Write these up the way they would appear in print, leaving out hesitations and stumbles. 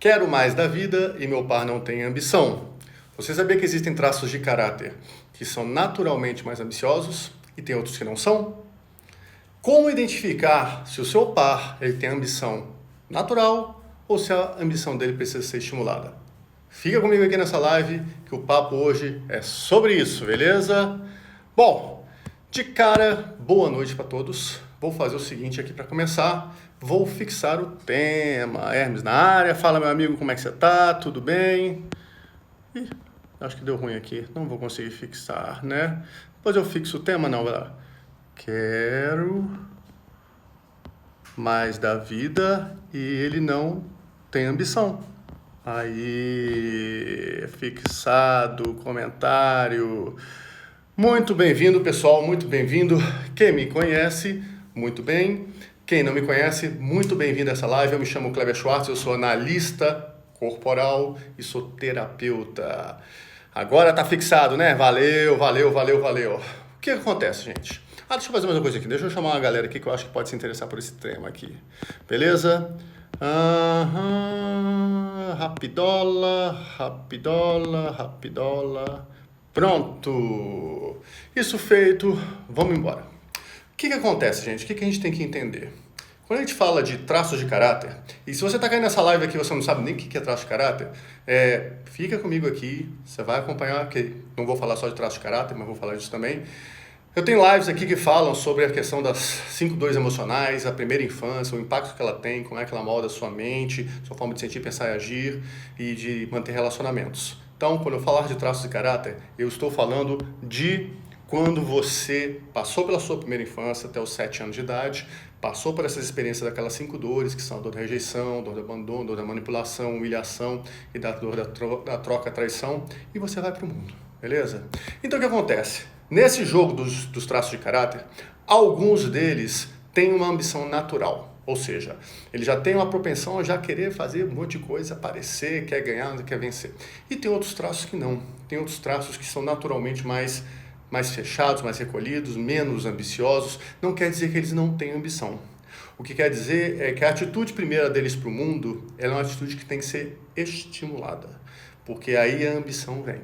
Quero mais da vida e meu par não tem ambição. Você sabia que existem traços de caráter que são naturalmente mais ambiciosos e tem outros que não são? Como identificar se o seu par ele tem ambição natural ou se a ambição dele precisa ser estimulada? Fica comigo aqui nessa live que o papo hoje é sobre isso, beleza? Bom, de cara, boa noite para todos. Vou fazer o seguinte aqui para começar. Vou fixar o tema. Hermes na área. Fala, meu amigo, como é que você tá? Tudo bem? Ih, acho que deu ruim aqui. Não vou conseguir fixar, né? Depois eu fixo o tema, não, vai lá. Quero mais da vida e ele não tem ambição. Aí, fixado, comentário. Muito bem-vindo, pessoal, muito bem-vindo. Quem me conhece, muito bem. Quem não me conhece, muito bem-vindo a essa live. Eu me chamo Kleber Schwartz, eu sou analista corporal e sou terapeuta. Agora tá fixado, né? Valeu. O que acontece, gente? Deixa eu fazer mais uma coisa aqui. Deixa eu chamar uma galera aqui que eu acho que pode se interessar por esse tema aqui. Beleza? Rapidola. Pronto. Isso feito, vamos embora. O que acontece, gente? O que a gente tem que entender? Quando a gente fala de traços de caráter, e se você está caindo nessa live aqui e você não sabe nem o que é traço de caráter, fica comigo aqui, você vai acompanhar, que não vou falar só de traço de caráter, mas vou falar disso também. Eu tenho lives aqui que falam sobre a questão das 5 dores emocionais, a primeira infância, o impacto que ela tem, como é que ela molda a sua mente, sua forma de sentir, pensar e agir e de manter relacionamentos. Então, quando eu falar de traços de caráter, eu estou falando de quando você passou pela sua primeira infância até os 7 anos de idade, passou por essas experiências daquelas 5 dores, que são a dor da rejeição, dor do abandono, dor da manipulação, humilhação e da dor da troca, traição, e você vai para o mundo, beleza? Então, o que acontece? Nesse jogo dos traços de caráter, alguns deles têm uma ambição natural, ou seja, ele já tem uma propensão a já querer fazer um monte de coisa, aparecer, quer ganhar, quer vencer. E tem outros traços que não, tem outros traços que são naturalmente mais fechados, mais recolhidos, menos ambiciosos. Não quer dizer que eles não têm ambição. O que quer dizer é que a atitude primeira deles para o mundo é uma atitude que tem que ser estimulada, porque aí a ambição vem.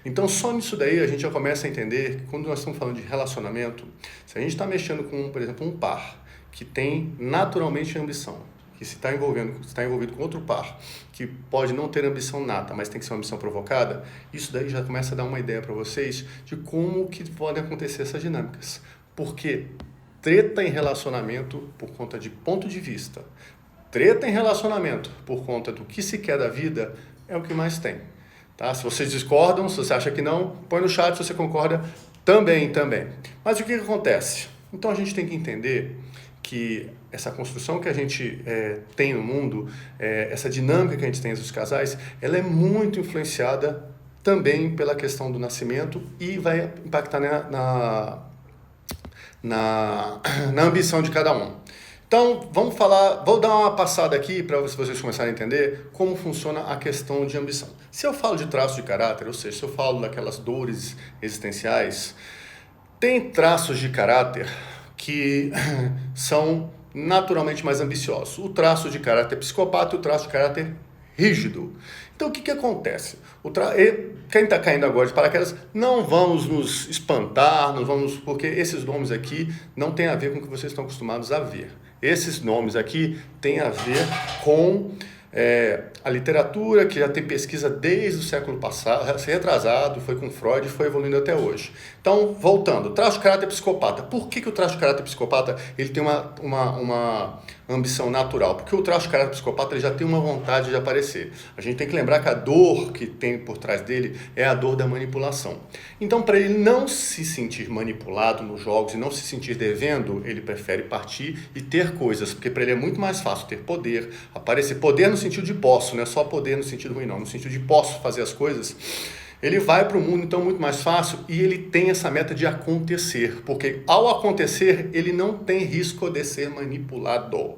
Então, só nisso daí a gente já começa a entender que quando nós estamos falando de relacionamento, se a gente está mexendo com, por exemplo, um par que tem naturalmente ambição, que se está envolvido com outro par que pode não ter ambição nata, mas tem que ser uma ambição provocada, isso daí já começa a dar uma ideia para vocês de como que podem acontecer essas dinâmicas. Porque treta em relacionamento por conta de ponto de vista, treta em relacionamento por conta do que se quer da vida é o que mais tem. Tá? Se vocês discordam, se você acha que não, põe no chat se você concorda também. Mas o que acontece? Então a gente tem que entender que essa construção que a gente tem no mundo, essa dinâmica que a gente tem entre os casais, ela é muito influenciada também pela questão do nascimento e vai impactar na ambição de cada um. Então, vou dar uma passada aqui para vocês começarem a entender como funciona a questão de ambição. Se eu falo de traços de caráter, ou seja, se eu falo daquelas dores existenciais, tem traços de caráter que são naturalmente mais ambiciosos. O traço de caráter psicopata e o traço de caráter rígido. Então, o que acontece? Quem está caindo agora de paraquedas, não vamos nos espantar, porque esses nomes aqui não têm a ver com o que vocês estão acostumados a ver. Esses nomes aqui têm a ver com a literatura, que já tem pesquisa desde o século passado, retrasado, foi com Freud e foi evoluindo até hoje. Então, voltando, traço de caráter psicopata. Por que o traço de caráter psicopata ele tem uma ambição natural? Porque o traço de caráter psicopata ele já tem uma vontade de aparecer. A gente tem que lembrar que a dor que tem por trás dele é a dor da manipulação. Então, para ele não se sentir manipulado nos jogos e não se sentir devendo, ele prefere partir e ter coisas, porque para ele é muito mais fácil ter poder, aparecer. Poder no sentido de posso, não é só poder no sentido ruim, não. No sentido de posso fazer as coisas. Ele vai para o mundo, então, muito mais fácil e ele tem essa meta de acontecer, porque ao acontecer, ele não tem risco de ser manipulado,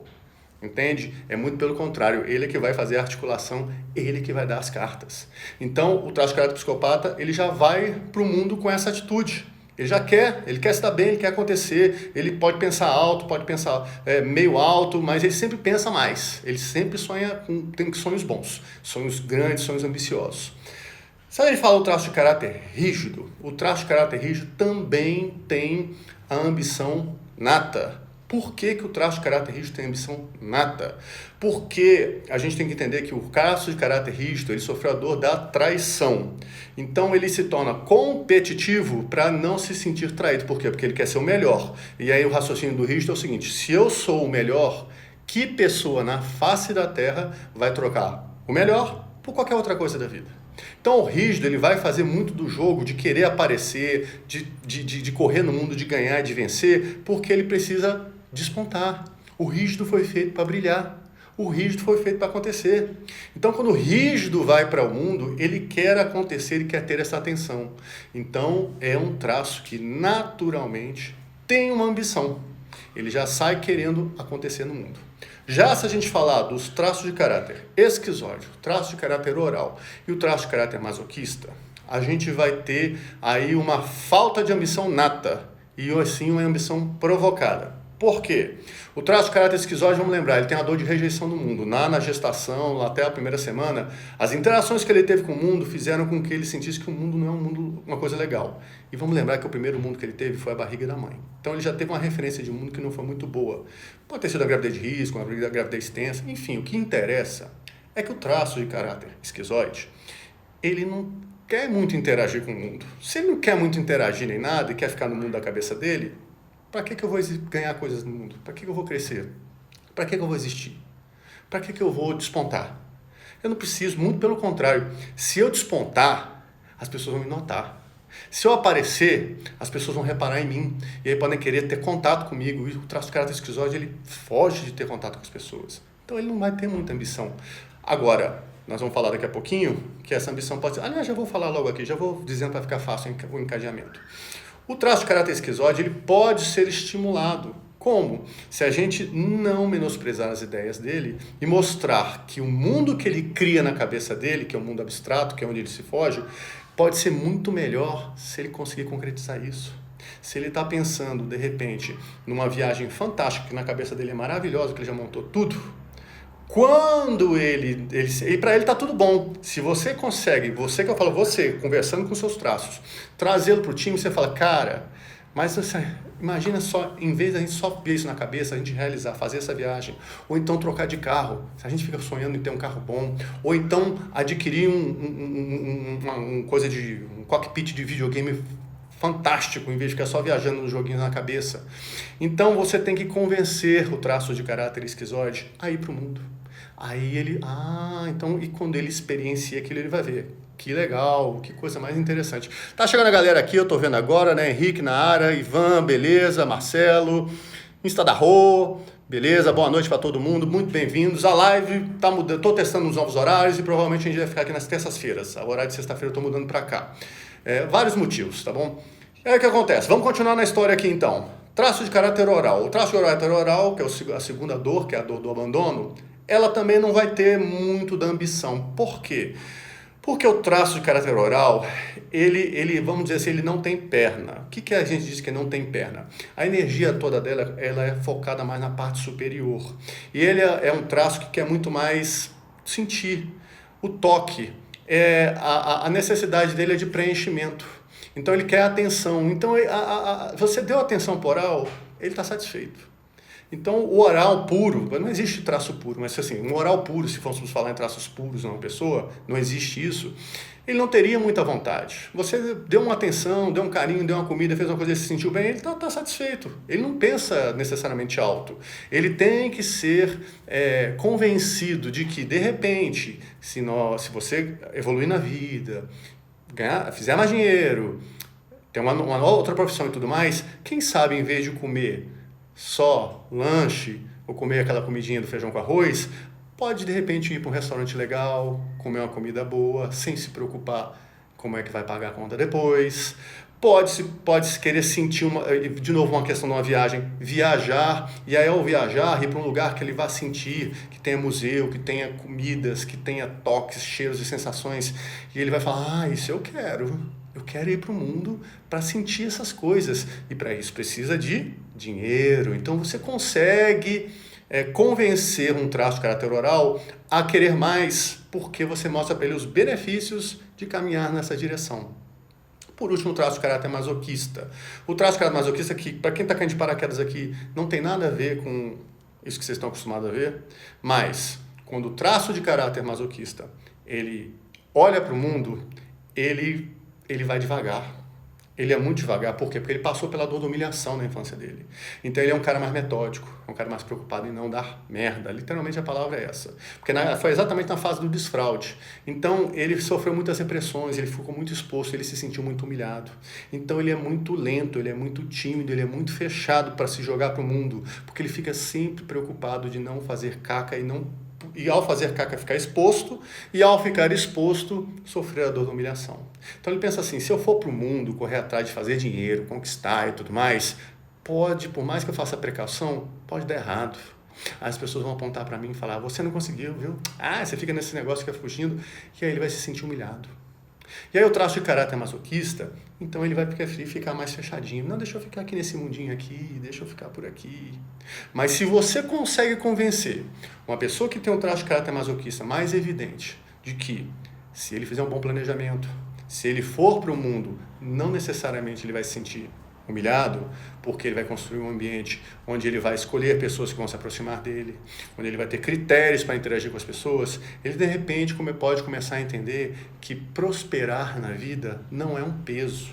entende? É muito pelo contrário, ele é que vai fazer a articulação, ele que vai dar as cartas. Então, o traço de caráter psicopata, ele já vai para o mundo com essa atitude. Ele quer se dar bem, ele quer acontecer, ele pode pensar alto, pode pensar meio alto, mas ele sempre pensa mais. Ele sempre tem sonhos bons, sonhos grandes, sonhos ambiciosos. Sabe, ele fala o traço de caráter rígido? O traço de caráter rígido também tem a ambição nata. Por que o traço de caráter rígido tem ambição nata? Porque a gente tem que entender que o traço de caráter rígido, ele sofreu a dor da traição. Então ele se torna competitivo para não se sentir traído. Por quê? Porque ele quer ser o melhor. E aí o raciocínio do rígido é o seguinte: se eu sou o melhor, que pessoa na face da terra vai trocar o melhor por qualquer outra coisa da vida? Então o rígido, ele vai fazer muito do jogo de querer aparecer, de correr no mundo, de ganhar, de vencer, porque ele precisa despontar. O rígido foi feito para brilhar. O rígido foi feito para acontecer. Então, quando o rígido vai para o mundo, ele quer acontecer e quer ter essa atenção. Então, é um traço que naturalmente tem uma ambição. Ele já sai querendo acontecer no mundo. Já se a gente falar dos traços de caráter esquizóide, traço de caráter oral e o traço de caráter masoquista, a gente vai ter aí uma falta de ambição nata e assim uma ambição provocada. Por quê? O traço de caráter esquizoide, vamos lembrar, ele tem a dor de rejeição do mundo. Na gestação, até a primeira semana, as interações que ele teve com o mundo fizeram com que ele sentisse que o mundo não é uma coisa legal. E vamos lembrar que o primeiro mundo que ele teve foi a barriga da mãe. Então ele já teve uma referência de mundo que não foi muito boa. Pode ter sido a gravidez de risco, a gravidez tensa, enfim, o que interessa é que o traço de caráter esquizoide, ele não quer muito interagir com o mundo. Se ele não quer muito interagir nem nada e quer ficar no mundo da cabeça dele, para que eu vou ganhar coisas no mundo? Para que eu vou crescer? Para que eu vou existir? Para que eu vou despontar? Eu não preciso, muito pelo contrário. Se eu despontar, as pessoas vão me notar. Se eu aparecer, as pessoas vão reparar em mim. E aí podem querer ter contato comigo. E o traço de caráter esquizoide, ele foge de ter contato com as pessoas. Então ele não vai ter muita ambição. Agora, nós vamos falar daqui a pouquinho que essa ambição pode ser... Aliás, já vou falar logo aqui, já vou dizendo para ficar fácil o encadeamento. O traço de caráter esquizoide, ele pode ser estimulado. Como? Se a gente não menosprezar as ideias dele e mostrar que o mundo que ele cria na cabeça dele, que é um mundo abstrato, que é onde ele se foge, pode ser muito melhor se ele conseguir concretizar isso. Se ele está pensando, de repente, numa viagem fantástica, que na cabeça dele é maravilhosa, que ele já montou tudo, quando e para ele está tudo bom. Se você consegue, você conversando com seus traços, trazê-lo para o time, você fala, cara, mas você, imagina só, em vez da gente só ver isso na cabeça, a gente realizar, fazer essa viagem, ou então trocar de carro, se a gente fica sonhando em ter um carro bom, ou então adquirir um cockpit de videogame fantástico, em vez de ficar só viajando nos joguinhos na cabeça. Então você tem que convencer o traço de caráter esquizoide a ir para o mundo. Aí ele, então, e quando ele experiencia aquilo, ele vai ver. Que legal, que coisa mais interessante. Tá chegando a galera aqui, eu tô vendo agora, né? Henrique na área, Ivan, beleza, Marcelo, Insta da Rô, beleza, boa noite para todo mundo, muito bem-vindos. A live tá mudando, tô testando os novos horários e provavelmente a gente vai ficar aqui nas terças-feiras. O horário de sexta-feira eu tô mudando para cá. Vários motivos, tá bom? E aí o que acontece? Vamos continuar na história aqui então. Traço de caráter oral. O traço de caráter oral, que é a segunda dor, que é a dor do abandono, ela também não vai ter muito da ambição. Por quê? Porque o traço de caráter oral, ele, vamos dizer assim, ele não tem perna. O que a gente diz que não tem perna? A energia toda dela, ela é focada mais na parte superior. E ele é um traço que quer muito mais sentir o toque. A necessidade dele é de preenchimento. Então ele quer atenção. Então você deu atenção para o oral, ele está satisfeito. Então o oral puro, não existe traço puro, mas assim, um oral puro, se fôssemos falar em traços puros numa pessoa, não existe isso, ele não teria muita vontade. Você deu uma atenção, deu um carinho, deu uma comida, fez uma coisa, ele se sentiu bem, ele está satisfeito. Ele não pensa necessariamente alto. Ele tem que ser convencido de que, de repente, se você evoluir na vida, fizer mais dinheiro, ter uma outra profissão e tudo mais, quem sabe em vez de comer só lanche ou comer aquela comidinha do feijão com arroz, pode de repente ir para um restaurante legal, comer uma comida boa, sem se preocupar como é que vai pagar a conta depois. Pode querer sentir, de novo, uma questão de uma viagem, viajar, e aí ao viajar, ir para um lugar que ele vá sentir, que tenha museu, que tenha comidas, que tenha toques, cheiros e sensações, e ele vai falar, isso eu quero. Eu quero ir para o mundo para sentir essas coisas. E para isso precisa de dinheiro. Então você consegue convencer um traço de caráter oral a querer mais, porque você mostra para ele os benefícios de caminhar nessa direção. Por último, o traço de caráter masoquista. O traço de caráter masoquista, que para quem está caindo de paraquedas aqui, não tem nada a ver com isso que vocês estão acostumados a ver, mas quando o traço de caráter masoquista, ele olha para o mundo, ele vai devagar. Ele é muito devagar, por quê? Porque ele passou pela dor da humilhação na infância dele. Então ele é um cara mais metódico, é um cara mais preocupado em não dar merda. Literalmente a palavra é essa. Porque foi exatamente na fase do desfraude. Então ele sofreu muitas repressões, ele ficou muito exposto, ele se sentiu muito humilhado. Então ele é muito lento, ele é muito tímido, ele é muito fechado para se jogar para o mundo, porque ele fica sempre preocupado de não fazer caca e ao fazer caca ficar exposto, e ao ficar exposto, sofrer a dor da humilhação. Então ele pensa assim, se eu for para o mundo, correr atrás de fazer dinheiro, conquistar e tudo mais, pode, por mais que eu faça precaução, pode dar errado. As pessoas vão apontar para mim e falar, você não conseguiu, viu? Você fica nesse negócio, fica fugindo, e aí ele vai se sentir humilhado. E aí o traço de caráter masoquista, então ele vai ficar mais fechadinho. Não, deixa eu ficar aqui nesse mundinho aqui, deixa eu ficar por aqui. Mas se você consegue convencer uma pessoa que tem um traço de caráter masoquista mais evidente de que se ele fizer um bom planejamento, se ele for para o mundo, não necessariamente ele vai se sentir humilhado, porque ele vai construir um ambiente onde ele vai escolher pessoas que vão se aproximar dele, onde ele vai ter critérios para interagir com as pessoas, ele de repente pode começar a entender que prosperar na vida não é um peso.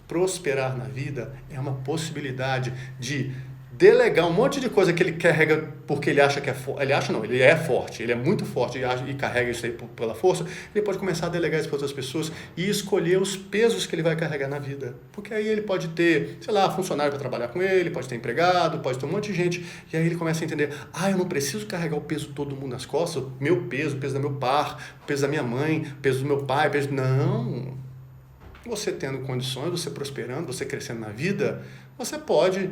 Prosperar na vida é uma possibilidade de delegar um monte de coisa que ele carrega porque ele acha que é forte. Ele é forte, ele é muito forte e carrega isso aí pela força. Ele pode começar a delegar isso para outras pessoas e escolher os pesos que ele vai carregar na vida. Porque aí ele pode ter, funcionário para trabalhar com ele, pode ter empregado, pode ter um monte de gente. E aí ele começa a entender, eu não preciso carregar o peso de todo mundo nas costas, o peso do meu par, o peso da minha mãe, o peso do meu pai, Não! Você tendo condições, você prosperando, você crescendo na vida, você pode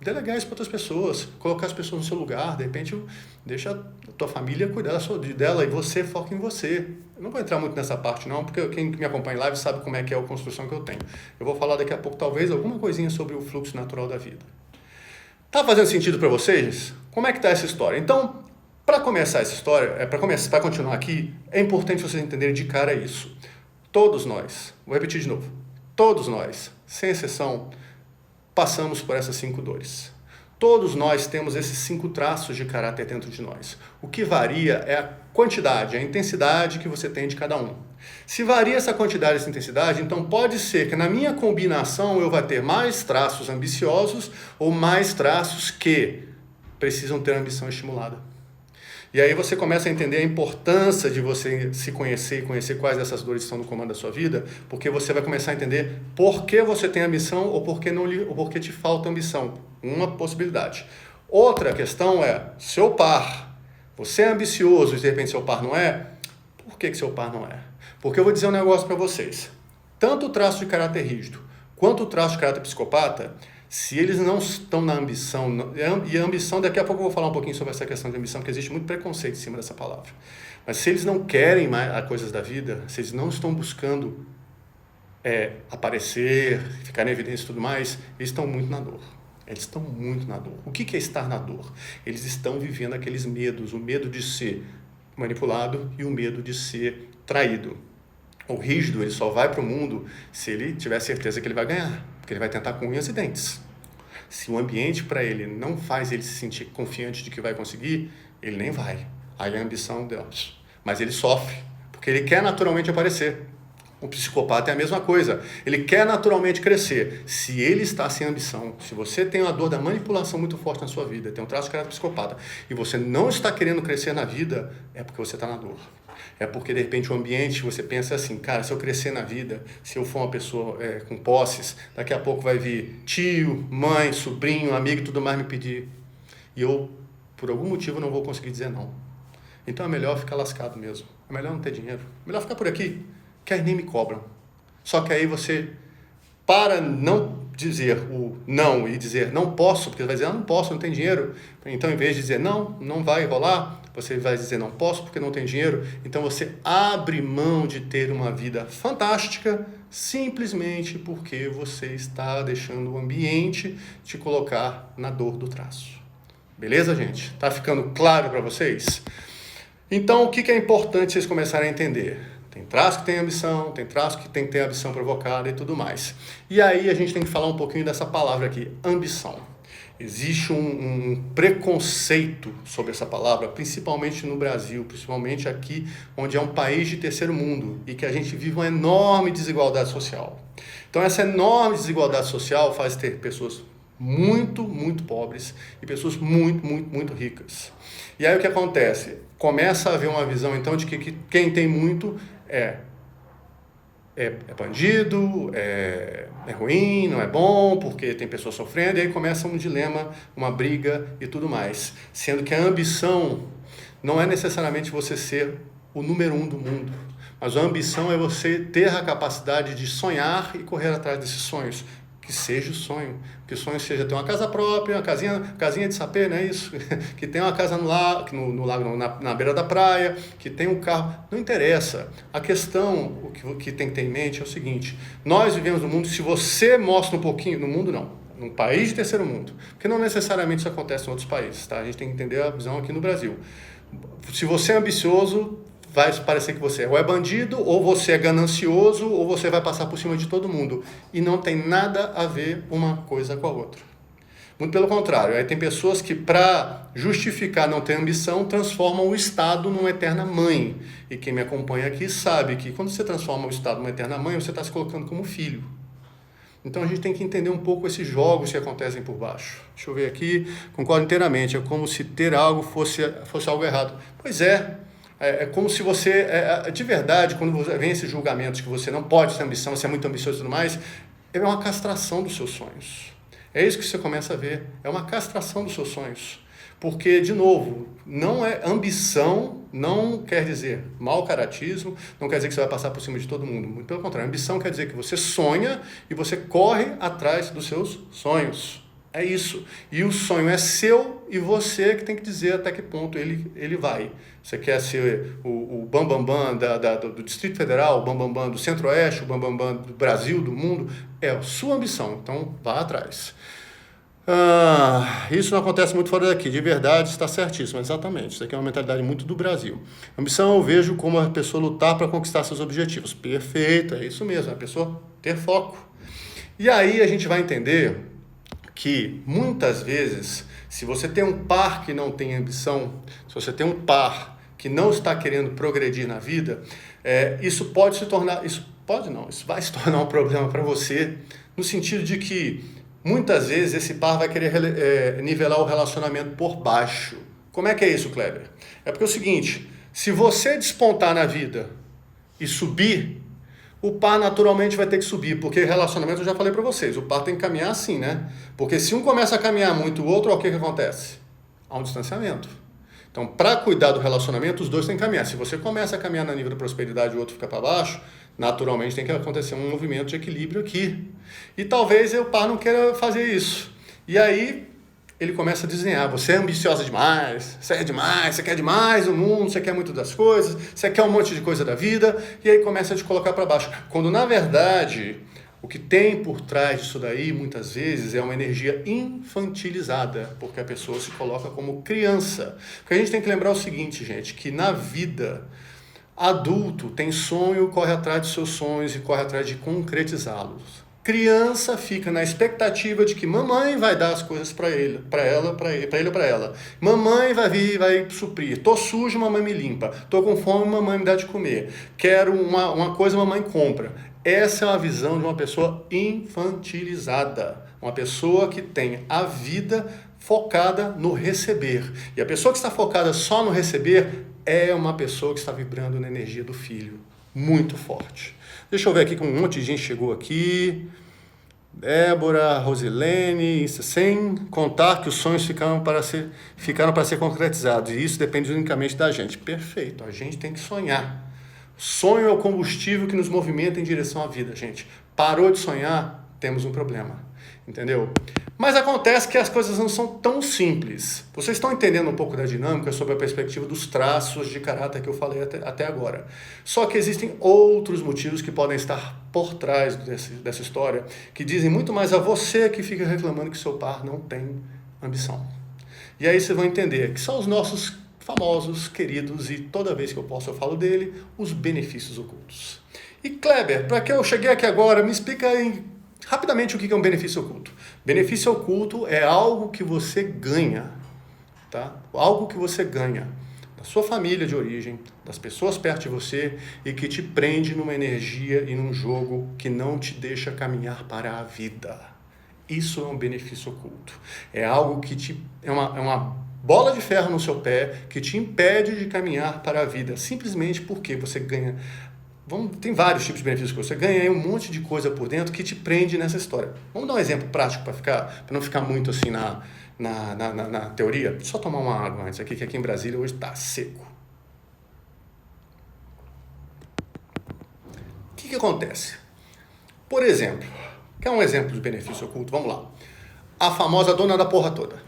delegar isso para outras pessoas, colocar as pessoas no seu lugar, de repente deixa a tua família cuidar dela e você foca em você. Eu não vou entrar muito nessa parte não, porque quem me acompanha em live sabe como é que é a construção que eu tenho. Eu vou falar daqui a pouco talvez alguma coisinha sobre o fluxo natural da vida. Tá fazendo sentido para vocês? Como é que tá essa história? Então, para começar essa história, para continuar aqui, é importante vocês entenderem de cara isso. Todos nós, vou repetir de novo, todos nós, sem exceção, passamos por essas 5 dores. Todos nós temos esses 5 traços de caráter dentro de nós. O que varia é a quantidade, a intensidade que você tem de cada um. Se varia essa quantidade, essa intensidade, então pode ser que na minha combinação eu vá ter mais traços ambiciosos ou mais traços que precisam ter a ambição estimulada. E aí você começa a entender a importância de você se conhecer e conhecer quais dessas dores estão no comando da sua vida, porque você vai começar a entender por que você tem ambição ou por que te falta ambição. Uma possibilidade. Outra questão é, seu par, você é ambicioso e de repente seu par não é, por que seu par não é? Porque eu vou dizer um negócio para vocês. Tanto o traço de caráter rígido quanto o traço de caráter psicopata, se eles não estão na ambição, e a ambição, daqui a pouco eu vou falar um pouquinho sobre essa questão de ambição, porque existe muito preconceito em cima dessa palavra. Mas se eles não querem mais as coisas da vida, se eles não estão buscando aparecer, ficar em evidência e tudo mais, eles estão muito na dor. Eles estão muito na dor. O que é estar na dor? Eles estão vivendo aqueles medos, o medo de ser manipulado e o medo de ser traído. O rígido, ele só vai para o mundo se ele tiver certeza que ele vai ganhar, porque ele vai tentar com unhas e dentes. Se o ambiente para ele não faz ele se sentir confiante de que vai conseguir, ele nem vai. Aí a ambição Deus. Mas ele sofre, porque ele quer naturalmente aparecer. O psicopata é a mesma coisa. Ele quer naturalmente crescer. Se ele está sem ambição, se você tem uma dor da manipulação muito forte na sua vida, tem um traço de caráter psicopata, e você não está querendo crescer na vida, é porque você está na dor. É porque, de repente, o ambiente, você pensa assim, cara, se eu crescer na vida, se eu for uma pessoa com posses, daqui a pouco vai vir tio, mãe, sobrinho, amigo e tudo mais me pedir. E eu, por algum motivo, não vou conseguir dizer não. Então é melhor ficar lascado mesmo. É melhor não ter dinheiro. É melhor ficar por aqui, que aí nem me cobram. Só que aí você, para não dizer o não e dizer não posso, porque você vai dizer, não posso, não tem dinheiro. Então, em vez de dizer não vai rolar, você vai dizer não posso porque não tem dinheiro, então você abre mão de ter uma vida fantástica simplesmente porque você está deixando o ambiente te colocar na dor do traço. Beleza, gente? Tá ficando claro para vocês? Então, o que é importante vocês começarem a entender? Tem traço que tem ambição, tem traço que tem que ter ambição provocada e tudo mais. E aí a gente tem que falar um pouquinho dessa palavra aqui, ambição. Existe um preconceito sobre essa palavra, principalmente no Brasil, principalmente aqui, onde é um país de terceiro mundo e que a gente vive uma enorme desigualdade social. Então, essa enorme desigualdade social faz ter pessoas muito, muito pobres e pessoas muito, muito, muito ricas. E aí o que acontece? Começa a haver uma visão, então, de que quem tem muito é bandido, é ruim, não é bom, porque tem pessoas sofrendo, e aí começa um dilema, uma briga e tudo mais. Sendo que a ambição não é necessariamente você ser o número 1 do mundo, mas a ambição é você ter a capacidade de sonhar e correr atrás desses sonhos. Que seja o sonho, que o sonho seja ter uma casa própria, uma casinha de sapê, não é isso? Que tenha uma casa no lago, na beira da praia, que tenha um carro, não interessa. A questão, o que tem que ter em mente é o seguinte, nós vivemos no mundo, se você mostra um pouquinho, no mundo não, num país de terceiro mundo, porque não necessariamente isso acontece em outros países, tá? A gente tem que entender a visão aqui no Brasil. Se você é ambicioso, vai parecer que você ou é bandido, ou você é ganancioso, ou você vai passar por cima de todo mundo. E não tem nada a ver uma coisa com a outra. Muito pelo contrário. Aí tem pessoas que, para justificar não ter ambição, transformam o Estado numa eterna mãe. E quem me acompanha aqui sabe que quando você transforma o Estado numa eterna mãe, você está se colocando como filho. Então a gente tem que entender um pouco esses jogos que acontecem por baixo. Deixa eu ver aqui, concordo inteiramente. É como se ter algo fosse algo errado. Pois é. É como se você, de verdade, quando vem esses julgamentos que você não pode ter ambição, você é muito ambicioso e tudo mais, é uma castração dos seus sonhos. É isso que você começa a ver, é uma castração dos seus sonhos. Porque, de novo, não é ambição, não quer dizer mau caratismo, não quer dizer que você vai passar por cima de todo mundo. Muito pelo contrário, ambição quer dizer que você sonha e você corre atrás dos seus sonhos. É isso. E o sonho é seu e você que tem que dizer até que ponto ele vai. Você quer ser o bambambam do Distrito Federal, o bambambam do Centro-Oeste, o bambambam do Brasil, do mundo. É a sua ambição. Então, vá atrás. Isso não acontece muito fora daqui. De verdade, está certíssimo. Exatamente. Isso aqui é uma mentalidade muito do Brasil. Ambição eu vejo como a pessoa lutar para conquistar seus objetivos. Perfeito, é isso mesmo. A pessoa ter foco. E aí a gente vai entender que muitas vezes, se você tem um par que não tem ambição, se você tem um par que não está querendo progredir na vida, isso vai se tornar um problema para você, no sentido de que muitas vezes esse par vai querer nivelar o relacionamento por baixo. Como é que é isso, Kleber? É porque é o seguinte, se você despontar na vida e subir, o par naturalmente vai ter que subir, porque relacionamento eu já falei para vocês, o par tem que caminhar assim, né? Porque se um começa a caminhar muito o outro, o que acontece? Há um distanciamento. Então, para cuidar do relacionamento, os dois têm que caminhar. Se você começa a caminhar na nível da prosperidade e o outro fica para baixo, naturalmente tem que acontecer um movimento de equilíbrio aqui. E talvez o par não queira fazer isso. E aí ele começa a desenhar, você é ambiciosa demais, você quer demais no mundo, você quer muito das coisas, você quer um monte de coisa da vida, e aí começa a te colocar para baixo. Quando, na verdade, o que tem por trás disso daí, muitas vezes, é uma energia infantilizada, porque a pessoa se coloca como criança. Porque a gente tem que lembrar o seguinte, gente, que na vida, adulto tem sonho, corre atrás dos seus sonhos e corre atrás de concretizá-los. Criança fica na expectativa de que mamãe vai dar as coisas para ele, para ela. Mamãe vai vir e vai suprir. Tô sujo, mamãe me limpa. Tô com fome, mamãe me dá de comer. Quero uma coisa, mamãe compra. Essa é uma visão de uma pessoa infantilizada. Uma pessoa que tem a vida focada no receber. E a pessoa que está focada só no receber é uma pessoa que está vibrando na energia do filho. Muito forte. Deixa eu ver aqui que um monte de gente chegou aqui. Débora, Rosilene, sem contar que os sonhos ficaram para ser concretizados. E isso depende unicamente da gente. Perfeito, a gente tem que sonhar. Sonho é o combustível que nos movimenta em direção à vida, gente. Parou de sonhar, temos um problema. Entendeu? Mas acontece que as coisas não são tão simples. Vocês estão entendendo um pouco da dinâmica sobre a perspectiva dos traços de caráter que eu falei até agora. Só que existem outros motivos que podem estar por trás dessa história, que dizem muito mais a você que fica reclamando que seu par não tem ambição. E aí vocês vão entender que são os nossos famosos, queridos, e toda vez que eu posso eu falo dele, os benefícios ocultos. E Kleber, para que eu cheguei aqui agora, me explica rapidamente o que é um benefício oculto. Benefício oculto é algo que você ganha, tá? Algo que você ganha da sua família de origem, das pessoas perto de você e que te prende numa energia e num jogo que não te deixa caminhar para a vida. Isso é um benefício oculto. É algo que é uma bola de ferro no seu pé que te impede de caminhar para a vida, simplesmente porque você ganha. Tem vários tipos de benefícios que você ganha e um monte de coisa por dentro que te prende nessa história. Vamos dar um exemplo prático para não ficar muito assim na teoria. Só tomar uma água antes aqui, que aqui em Brasília hoje está seco. O que acontece? Por exemplo, quer um exemplo de benefício oculto? Vamos lá. A famosa dona da porra toda.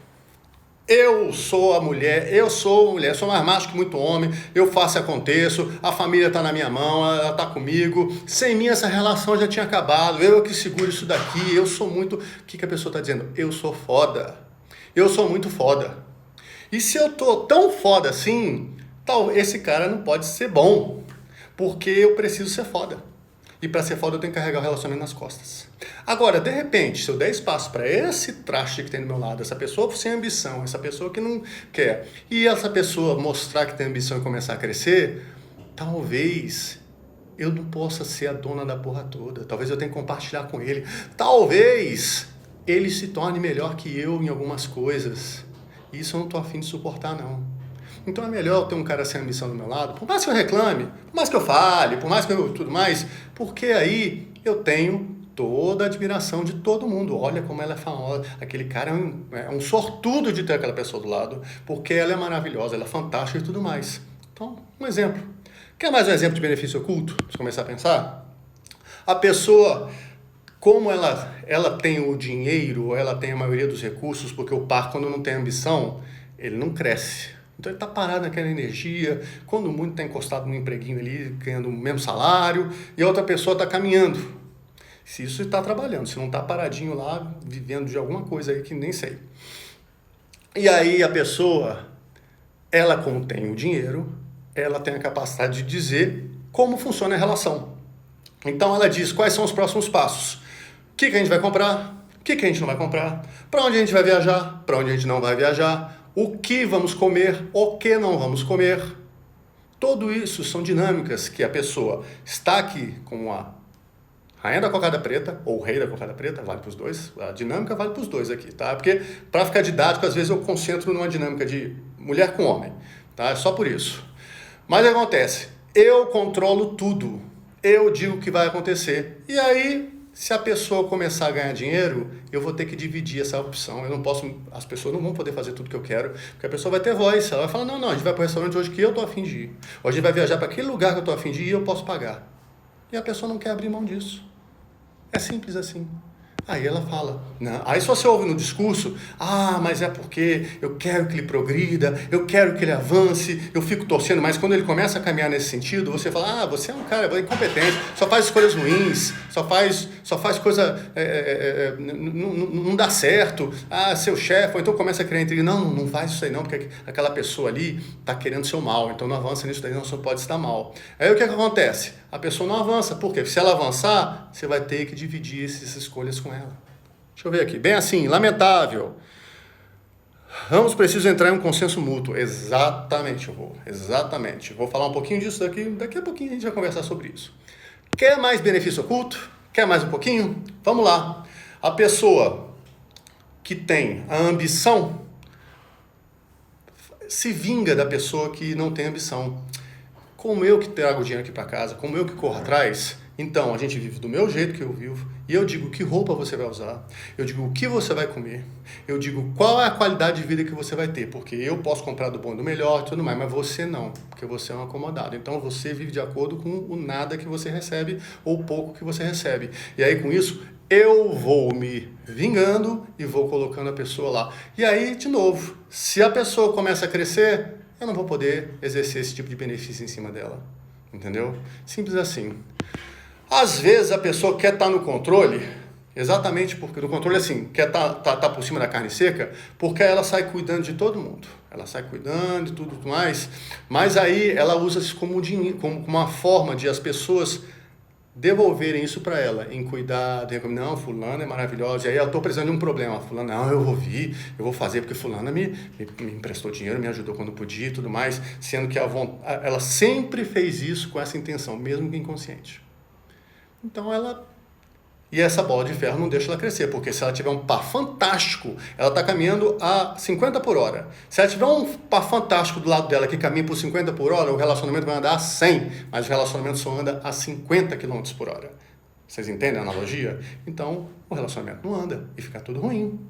Eu sou mulher, sou mais macho que muito homem, eu faço e aconteço, a família está na minha mão, ela está comigo, sem mim essa relação já tinha acabado, eu que seguro isso daqui, eu sou muito... O que a pessoa está dizendo? Eu sou foda, eu sou muito foda. E se eu tô tão foda assim, esse cara não pode ser bom, porque eu preciso ser foda. E para ser foda eu tenho que carregar o relacionamento nas costas. Agora, de repente, se eu der espaço para esse traste que tem do meu lado, essa pessoa sem ambição, essa pessoa que não quer, e essa pessoa mostrar que tem ambição e começar a crescer, talvez eu não possa ser a dona da porra toda. Talvez eu tenha que compartilhar com ele. Talvez ele se torne melhor que eu em algumas coisas. Isso eu não tô afim de suportar, não. Então é melhor ter um cara sem ambição do meu lado, por mais que eu reclame, por mais que eu fale, por mais que eu tudo mais, porque aí eu tenho toda a admiração de todo mundo. Olha como ela é famosa. Aquele cara é um sortudo de ter aquela pessoa do lado, porque ela é maravilhosa, ela é fantástica e tudo mais. Então, um exemplo. Quer mais um exemplo de benefício oculto? Vamos começar a pensar? A pessoa, como ela tem o dinheiro, ela tem a maioria dos recursos, porque o par, quando não tem ambição, ele não cresce. Então ele está parado naquela energia, quando muito está encostado num empreguinho ali, ganhando o mesmo salário, e a outra pessoa está caminhando. Se isso está trabalhando, se não está paradinho lá, vivendo de alguma coisa aí que nem sei. E aí a pessoa, ela como tem o dinheiro, ela tem a capacidade de dizer como funciona a relação. Então ela diz quais são os próximos passos. O que a gente vai comprar? O que a gente não vai comprar? Para onde a gente vai viajar? Para onde a gente não vai viajar? O que vamos comer, o que não vamos comer. Tudo isso são dinâmicas que a pessoa está aqui como a rainha da cocada preta, ou o rei da cocada preta, vale para os dois. A dinâmica vale para os dois aqui, tá? Porque, para ficar didático, às vezes eu concentro numa dinâmica de mulher com homem, tá? É só por isso. Mas o que acontece? Eu controlo tudo. Eu digo o que vai acontecer. E aí, se a pessoa começar a ganhar dinheiro, eu vou ter que dividir essa opção. Eu não posso, as pessoas não vão poder fazer tudo que eu quero, porque a pessoa vai ter voz. Ela vai falar, não, a gente vai para o restaurante hoje que eu tô a fim de ir. Hoje a gente vai viajar para aquele lugar que eu tô a fim de ir e eu posso pagar. E a pessoa não quer abrir mão disso. É simples assim. Aí ela fala, não. Aí se você ouve no discurso, mas é porque eu quero que ele progrida, eu quero que ele avance, eu fico torcendo, mas quando ele começa a caminhar nesse sentido, você fala, você é um cara incompetente, só faz escolhas ruins, só faz coisa, não dá certo, seu chefe, ou então começa a criar intriga, não faz isso aí não, porque aquela pessoa ali está querendo seu mal, então não avança nisso daí, não, só pode estar mal. Aí o que acontece? A pessoa não avança, por quê? Se ela avançar, você vai ter que dividir essas escolhas com ela. Deixa eu ver aqui. Bem assim, lamentável. Ambos precisam entrar em um consenso mútuo. Exatamente. Vou falar um pouquinho disso daqui a pouquinho a gente vai conversar sobre isso. Quer mais benefício oculto? Quer mais um pouquinho? Vamos lá. A pessoa que tem a ambição se vinga da pessoa que não tem ambição. Como eu que trago o dinheiro aqui para casa, como eu que corro atrás, Então, a gente vive do meu jeito que eu vivo, e eu digo que roupa você vai usar, eu digo o que você vai comer, eu digo qual é a qualidade de vida que você vai ter, porque eu posso comprar do bom e do melhor e tudo mais, mas você não, porque você é um acomodado. Então, você vive de acordo com o nada que você recebe ou o pouco que você recebe. E aí, com isso, eu vou me vingando e vou colocando a pessoa lá. E aí, de novo, se a pessoa começa a crescer, eu não vou poder exercer esse tipo de benefício em cima dela. Entendeu? Simples assim. Às vezes a pessoa quer estar no controle, exatamente porque no controle assim, quer estar por cima da carne seca, porque ela sai cuidando de todo mundo. Ela sai cuidando de tudo mais, mas aí ela usa isso como uma forma de as pessoas devolverem isso para ela, em cuidar, não, fulana é maravilhosa, e aí eu estou precisando de um problema, fulana, não, eu vou vir, eu vou fazer, porque fulana me emprestou dinheiro, me ajudou quando podia e tudo mais, sendo que ela sempre fez isso com essa intenção, mesmo que inconsciente. Então e essa bola de ferro não deixa ela crescer, porque se ela tiver um par fantástico, ela está caminhando a 50 por hora. Se ela tiver um par fantástico do lado dela que caminha por 50 por hora, o relacionamento vai andar a 100, mas o relacionamento só anda a 50 km por hora. Vocês entendem a analogia? Então, o relacionamento não anda e fica tudo ruim.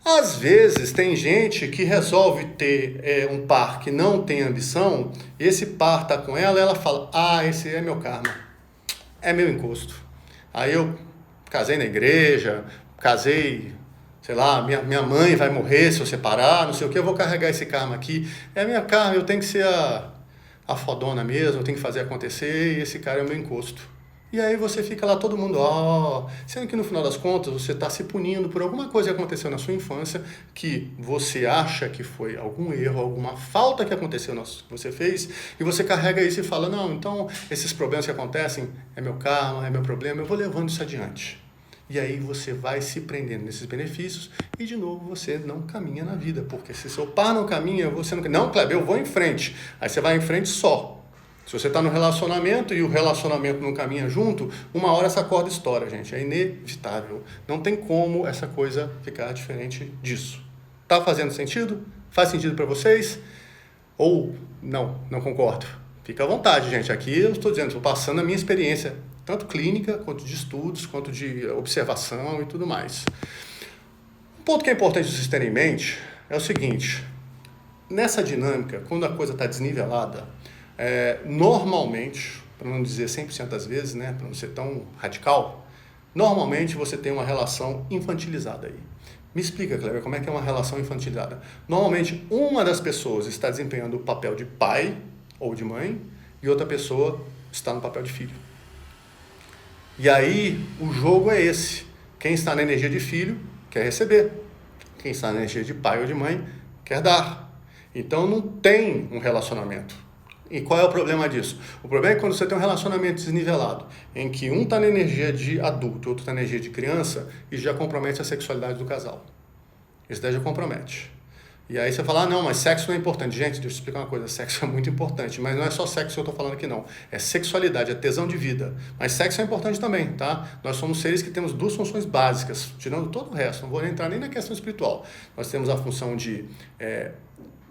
Às vezes, tem gente que resolve ter um par que não tem ambição, esse par está com ela e ela fala, esse é meu karma, é meu encosto. Aí eu casei na igreja, sei lá, minha mãe vai morrer se eu separar, não sei o que, eu vou carregar esse karma aqui. É minha karma, eu tenho que ser a fodona mesmo, eu tenho que fazer acontecer, e esse cara é o meu encosto. E aí você fica lá todo mundo, sendo que no final das contas você está se punindo por alguma coisa que aconteceu na sua infância, que você acha que foi algum erro, alguma falta que aconteceu que você fez, e você carrega isso e fala, não, então esses problemas que acontecem é meu karma, é meu problema, eu vou levando isso adiante. E aí você vai se prendendo nesses benefícios e, de novo, você não caminha na vida. Porque se seu par não caminha, você não... Não, Kleber, eu vou em frente. Aí você vai em frente só. Se você está no relacionamento e o relacionamento não caminha junto, uma hora essa corda estoura, gente. É inevitável. Não tem como essa coisa ficar diferente disso. Tá fazendo sentido? Faz sentido para vocês? Ou não concordo? Fica à vontade, gente. Aqui eu estou dizendo, estou passando a minha experiência, tanto clínica, quanto de estudos, quanto de observação e tudo mais. Um ponto que é importante vocês terem em mente é o seguinte, nessa dinâmica, quando a coisa está desnivelada, normalmente, para não dizer 100% das vezes, né, para não ser tão radical, normalmente você tem uma relação infantilizada aí. Me explica, Kleber, como é que é uma relação infantilizada? Normalmente, uma das pessoas está desempenhando o papel de pai ou de mãe e outra pessoa está no papel de filho. E aí, o jogo é esse. Quem está na energia de filho quer receber. Quem está na energia de pai ou de mãe quer dar. Então, não tem um relacionamento. E qual é o problema disso? O problema é quando você tem um relacionamento desnivelado, em que um está na energia de adulto, outro está na energia de criança, e já compromete a sexualidade do casal. Isso daí já compromete. E aí você fala, não, mas sexo não é importante. Gente, deixa eu explicar uma coisa, sexo é muito importante, mas não é só sexo que eu estou falando aqui não. É sexualidade, é tesão de vida. Mas sexo é importante também, tá? Nós somos seres que temos duas funções básicas, tirando todo o resto, não vou entrar nem na questão espiritual. Nós temos a função de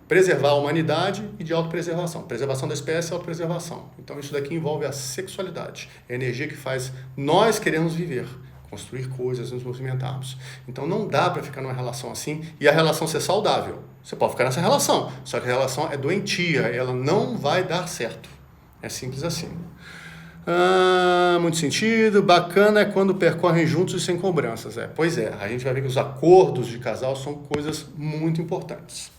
preservar a humanidade e de autopreservação. Preservação da espécie e autopreservação. Então isso daqui envolve a sexualidade, a energia que faz nós queremos viver, construir coisas, nos movimentarmos. Então não dá para ficar numa relação assim e a relação ser saudável. Você pode ficar nessa relação, só que a relação é doentia, ela não vai dar certo. É simples assim. Muito sentido. Bacana é quando percorrem juntos e sem cobranças. Pois é, a gente vai ver que os acordos de casal são coisas muito importantes.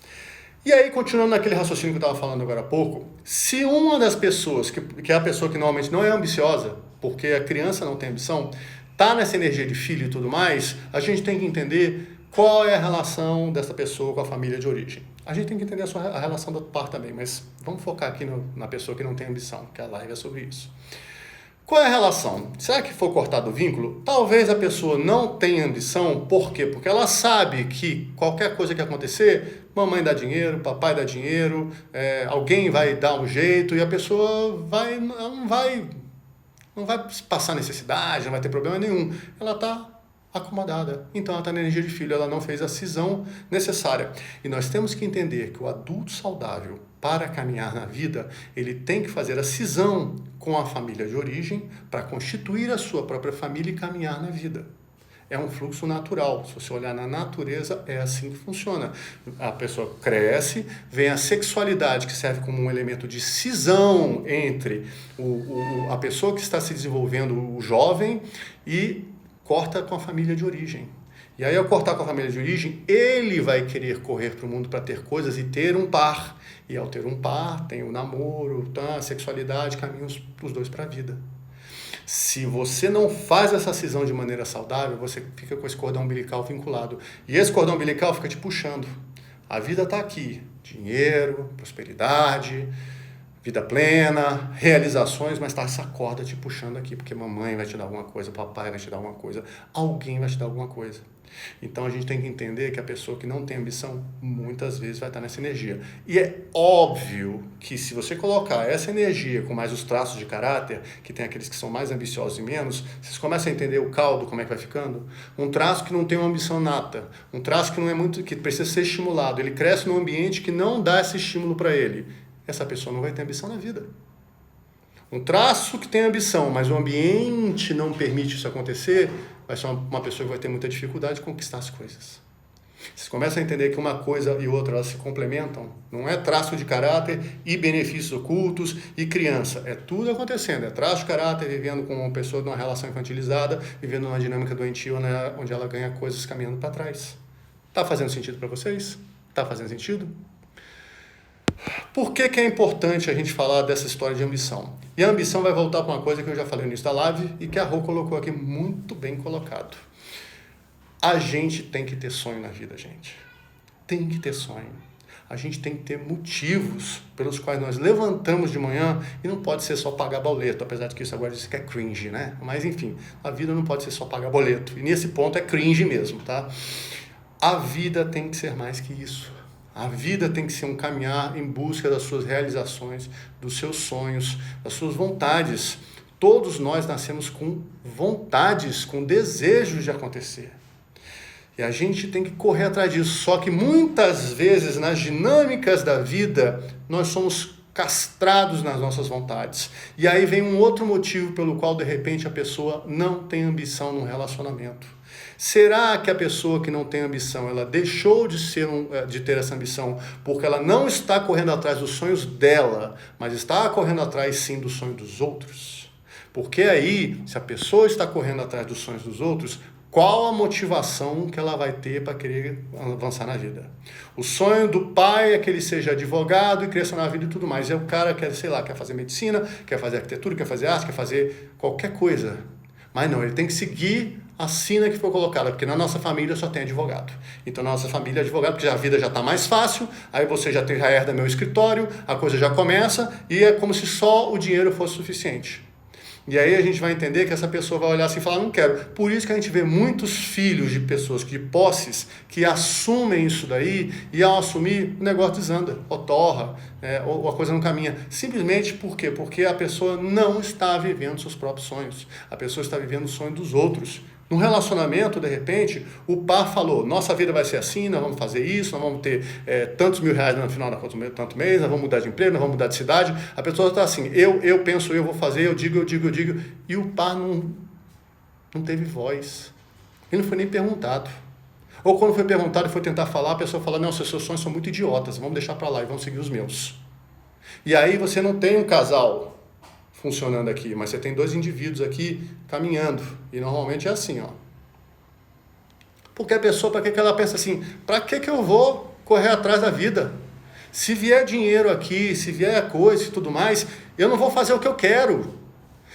E aí, continuando naquele raciocínio que eu estava falando agora há pouco, se uma das pessoas, que é a pessoa que normalmente não é ambiciosa, porque a criança não tem ambição, está nessa energia de filho e tudo mais, a gente tem que entender qual é a relação dessa pessoa com a família de origem. A gente tem que entender a relação do par também, mas vamos focar aqui na pessoa que não tem ambição, que a live é sobre isso. Qual é a relação? Será que for cortado o vínculo? Talvez a pessoa não tenha ambição, por quê? Porque ela sabe que qualquer coisa que acontecer, mamãe dá dinheiro, papai dá dinheiro, alguém vai dar um jeito e a pessoa não vai passar necessidade, não vai ter problema nenhum. Ela está acomodada. Então ela está na energia de filho, ela não fez a cisão necessária. E nós temos que entender que o adulto saudável, para caminhar na vida, ele tem que fazer a cisão com a família de origem para constituir a sua própria família e caminhar na vida. É um fluxo natural. Se você olhar na natureza, é assim que funciona. A pessoa cresce, vem a sexualidade, que serve como um elemento de cisão entre a pessoa que está se desenvolvendo, o jovem, e corta com a família de origem. E aí, ao cortar com a família de origem, ele vai querer correr para o mundo para ter coisas e ter um par. E ao ter um par, tem o namoro, a sexualidade, caminham os dois para a vida. Se você não faz essa cisão de maneira saudável, você fica com esse cordão umbilical vinculado. E esse cordão umbilical fica te puxando. A vida está aqui. Dinheiro, prosperidade, vida plena, realizações, mas está essa corda te puxando aqui, porque mamãe vai te dar alguma coisa, papai vai te dar alguma coisa, alguém vai te dar alguma coisa. Então a gente tem que entender que a pessoa que não tem ambição, muitas vezes vai estar nessa energia. E é óbvio que se você colocar essa energia com mais os traços de caráter, que tem aqueles que são mais ambiciosos e menos, vocês começam a entender o caldo, como é que vai ficando. Um traço que não tem uma ambição nata, um traço que não é muito, que precisa ser estimulado, ele cresce num ambiente que não dá esse estímulo para ele. Essa pessoa não vai ter ambição na vida. Um traço que tem ambição, mas o ambiente não permite isso acontecer, vai ser uma pessoa que vai ter muita dificuldade de conquistar as coisas. Vocês começam a entender que uma coisa e outra elas se complementam. Não é traço de caráter e benefícios ocultos e criança. É tudo acontecendo. É traço de caráter vivendo com uma pessoa numa relação infantilizada, vivendo numa dinâmica doentia onde ela ganha coisas caminhando para trás. Está fazendo sentido para vocês? Está fazendo sentido? Por que é importante a gente falar dessa história de ambição? E a ambição vai voltar para uma coisa que eu já falei no início da live e que a Rô colocou aqui muito bem colocado. A gente tem que ter sonho na vida, gente. Tem que ter sonho. A gente tem que ter motivos pelos quais nós levantamos de manhã e não pode ser só pagar boleto, apesar de que isso agora diz que é cringe, né? Mas enfim, a vida não pode ser só pagar boleto. E nesse ponto é cringe mesmo, tá? A vida tem que ser mais que isso. A vida tem que ser um caminhar em busca das suas realizações, dos seus sonhos, das suas vontades. Todos nós nascemos com vontades, com desejos de acontecer. E a gente tem que correr atrás disso. Só que muitas vezes, nas dinâmicas da vida, nós somos castrados nas nossas vontades. E aí vem um outro motivo pelo qual, de repente, a pessoa não tem ambição no relacionamento. Será que a pessoa que não tem ambição, ela deixou de ter essa ambição porque ela não está correndo atrás dos sonhos dela, mas está correndo atrás, sim, do sonho dos outros? Porque aí, se a pessoa está correndo atrás dos sonhos dos outros, qual a motivação que ela vai ter para querer avançar na vida? O sonho do pai é que ele seja advogado e cresça na vida e tudo mais. E o cara quer, sei lá, quer fazer medicina, quer fazer arquitetura, quer fazer arte, quer fazer qualquer coisa. Mas não, ele tem que seguir a sina que foi colocada, porque na nossa família só tem advogado. Então, na nossa família é advogado, porque a vida já está mais fácil, aí você já herda meu escritório, a coisa já começa, e é como se só o dinheiro fosse suficiente. E aí a gente vai entender que essa pessoa vai olhar assim e falar, não quero. Por isso que a gente vê muitos filhos de pessoas, de posses, que assumem isso daí, e ao assumir, o negócio desanda, ou torra, ou a coisa não caminha. Simplesmente por quê? Porque a pessoa não está vivendo seus próprios sonhos. A pessoa está vivendo o sonho dos outros. Num relacionamento, de repente, o par falou, nossa vida vai ser assim, nós vamos fazer isso, nós vamos ter tantos mil reais no final da conta do tanto mês, nós vamos mudar de emprego, nós vamos mudar de cidade. A pessoa está assim, eu penso, eu vou fazer, eu digo, e o par não teve voz. Ele não foi nem perguntado. Ou quando foi perguntado e foi tentar falar, a pessoa fala, não, seus sonhos são muito idiotas, vamos deixar para lá e vamos seguir os meus. E aí você não tem um casal funcionando aqui, mas você tem dois indivíduos aqui caminhando, e normalmente é assim, ó. Porque a pessoa, para que ela pensa assim, para que eu vou correr atrás da vida? Se vier dinheiro aqui, se vier coisa e tudo mais, eu não vou fazer o que eu quero,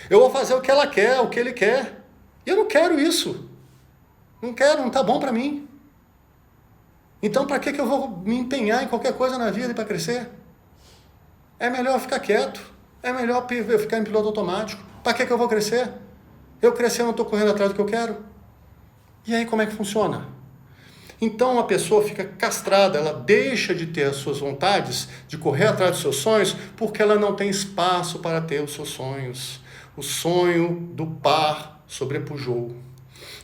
eu vou fazer o que ela quer, o que ele quer, e eu não quero isso, não quero, não tá bom para mim. Então para que eu vou me empenhar em qualquer coisa na vida para crescer? É melhor ficar quieto. É melhor eu ficar em piloto automático. Para que eu vou crescer? Eu crescer, eu não estou correndo atrás do que eu quero. E aí como é que funciona? Então a pessoa fica castrada, ela deixa de ter as suas vontades, de correr atrás dos seus sonhos, porque ela não tem espaço para ter os seus sonhos. O sonho do par sobrepujou.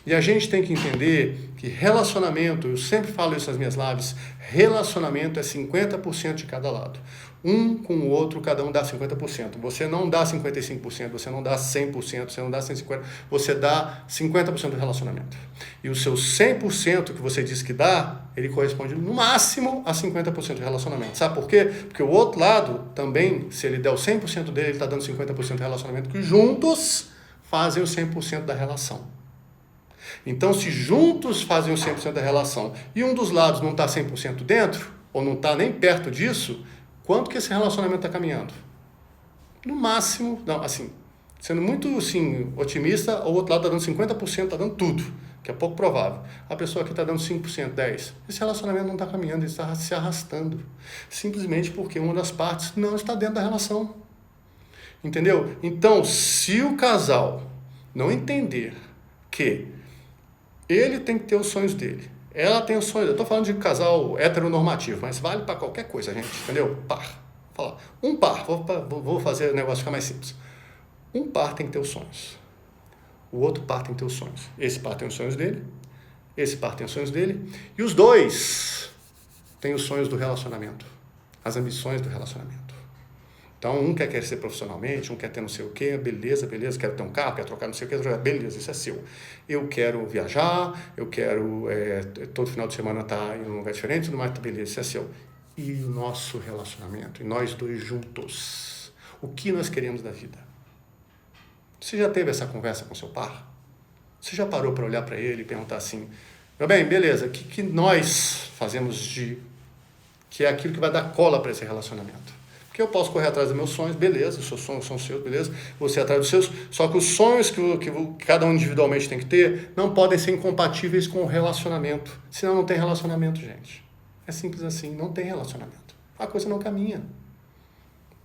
E a gente tem que entender que relacionamento, eu sempre falo isso nas minhas lives, relacionamento é 50% de cada lado. Um com o outro, cada um dá 50%. Você não dá 55%, você não dá 100%, você não dá 150%, você dá 50% do relacionamento. E o seu 100% que você diz que dá, ele corresponde no máximo a 50% do relacionamento. Sabe por quê? Porque o outro lado também, se ele der o 100% dele, ele está dando 50% do relacionamento, que juntos fazem o 100% da relação. Então, se juntos fazem o 100% da relação e um dos lados não está 100% dentro, ou não está nem perto disso, quanto que esse relacionamento está caminhando? No máximo, não, assim, sendo muito assim, otimista, o outro lado está dando 50%, está dando tudo, que é pouco provável. A pessoa aqui está dando 5%, 10%. Esse relacionamento não está caminhando, ele está se arrastando. Simplesmente porque uma das partes não está dentro da relação. Entendeu? Então, se o casal não entender que ele tem que ter os sonhos dele, ela tem os sonhos. Eu estou falando de casal heteronormativo, mas vale para qualquer coisa, gente. Entendeu? Par. Vou falar. Um par. Vou fazer o negócio ficar mais simples. Um par tem que ter os sonhos. O outro par tem que ter os sonhos. Esse par tem os sonhos dele. Esse par tem os sonhos dele. E os dois têm os sonhos do relacionamento. As ambições do relacionamento. Então, um quer crescer profissionalmente, um quer ter não sei o quê, beleza, quero ter um carro, quer trocar não sei o quê, beleza, isso é seu. Eu quero viajar, eu quero todo final de semana estar em um lugar diferente, tudo mais, beleza, isso é seu. E o nosso relacionamento, e nós dois juntos, o que nós queremos da vida? Você já teve essa conversa com seu par? Você já parou para olhar para ele e perguntar assim, meu bem, beleza, o que nós fazemos que é aquilo que vai dar cola para esse relacionamento? Porque eu posso correr atrás dos meus sonhos, beleza, os seus sonhos são seus, beleza, você atrás dos seus, só que os sonhos que cada um individualmente tem que ter não podem ser incompatíveis com o relacionamento, senão não tem relacionamento, gente. É simples assim, não tem relacionamento. A coisa não caminha.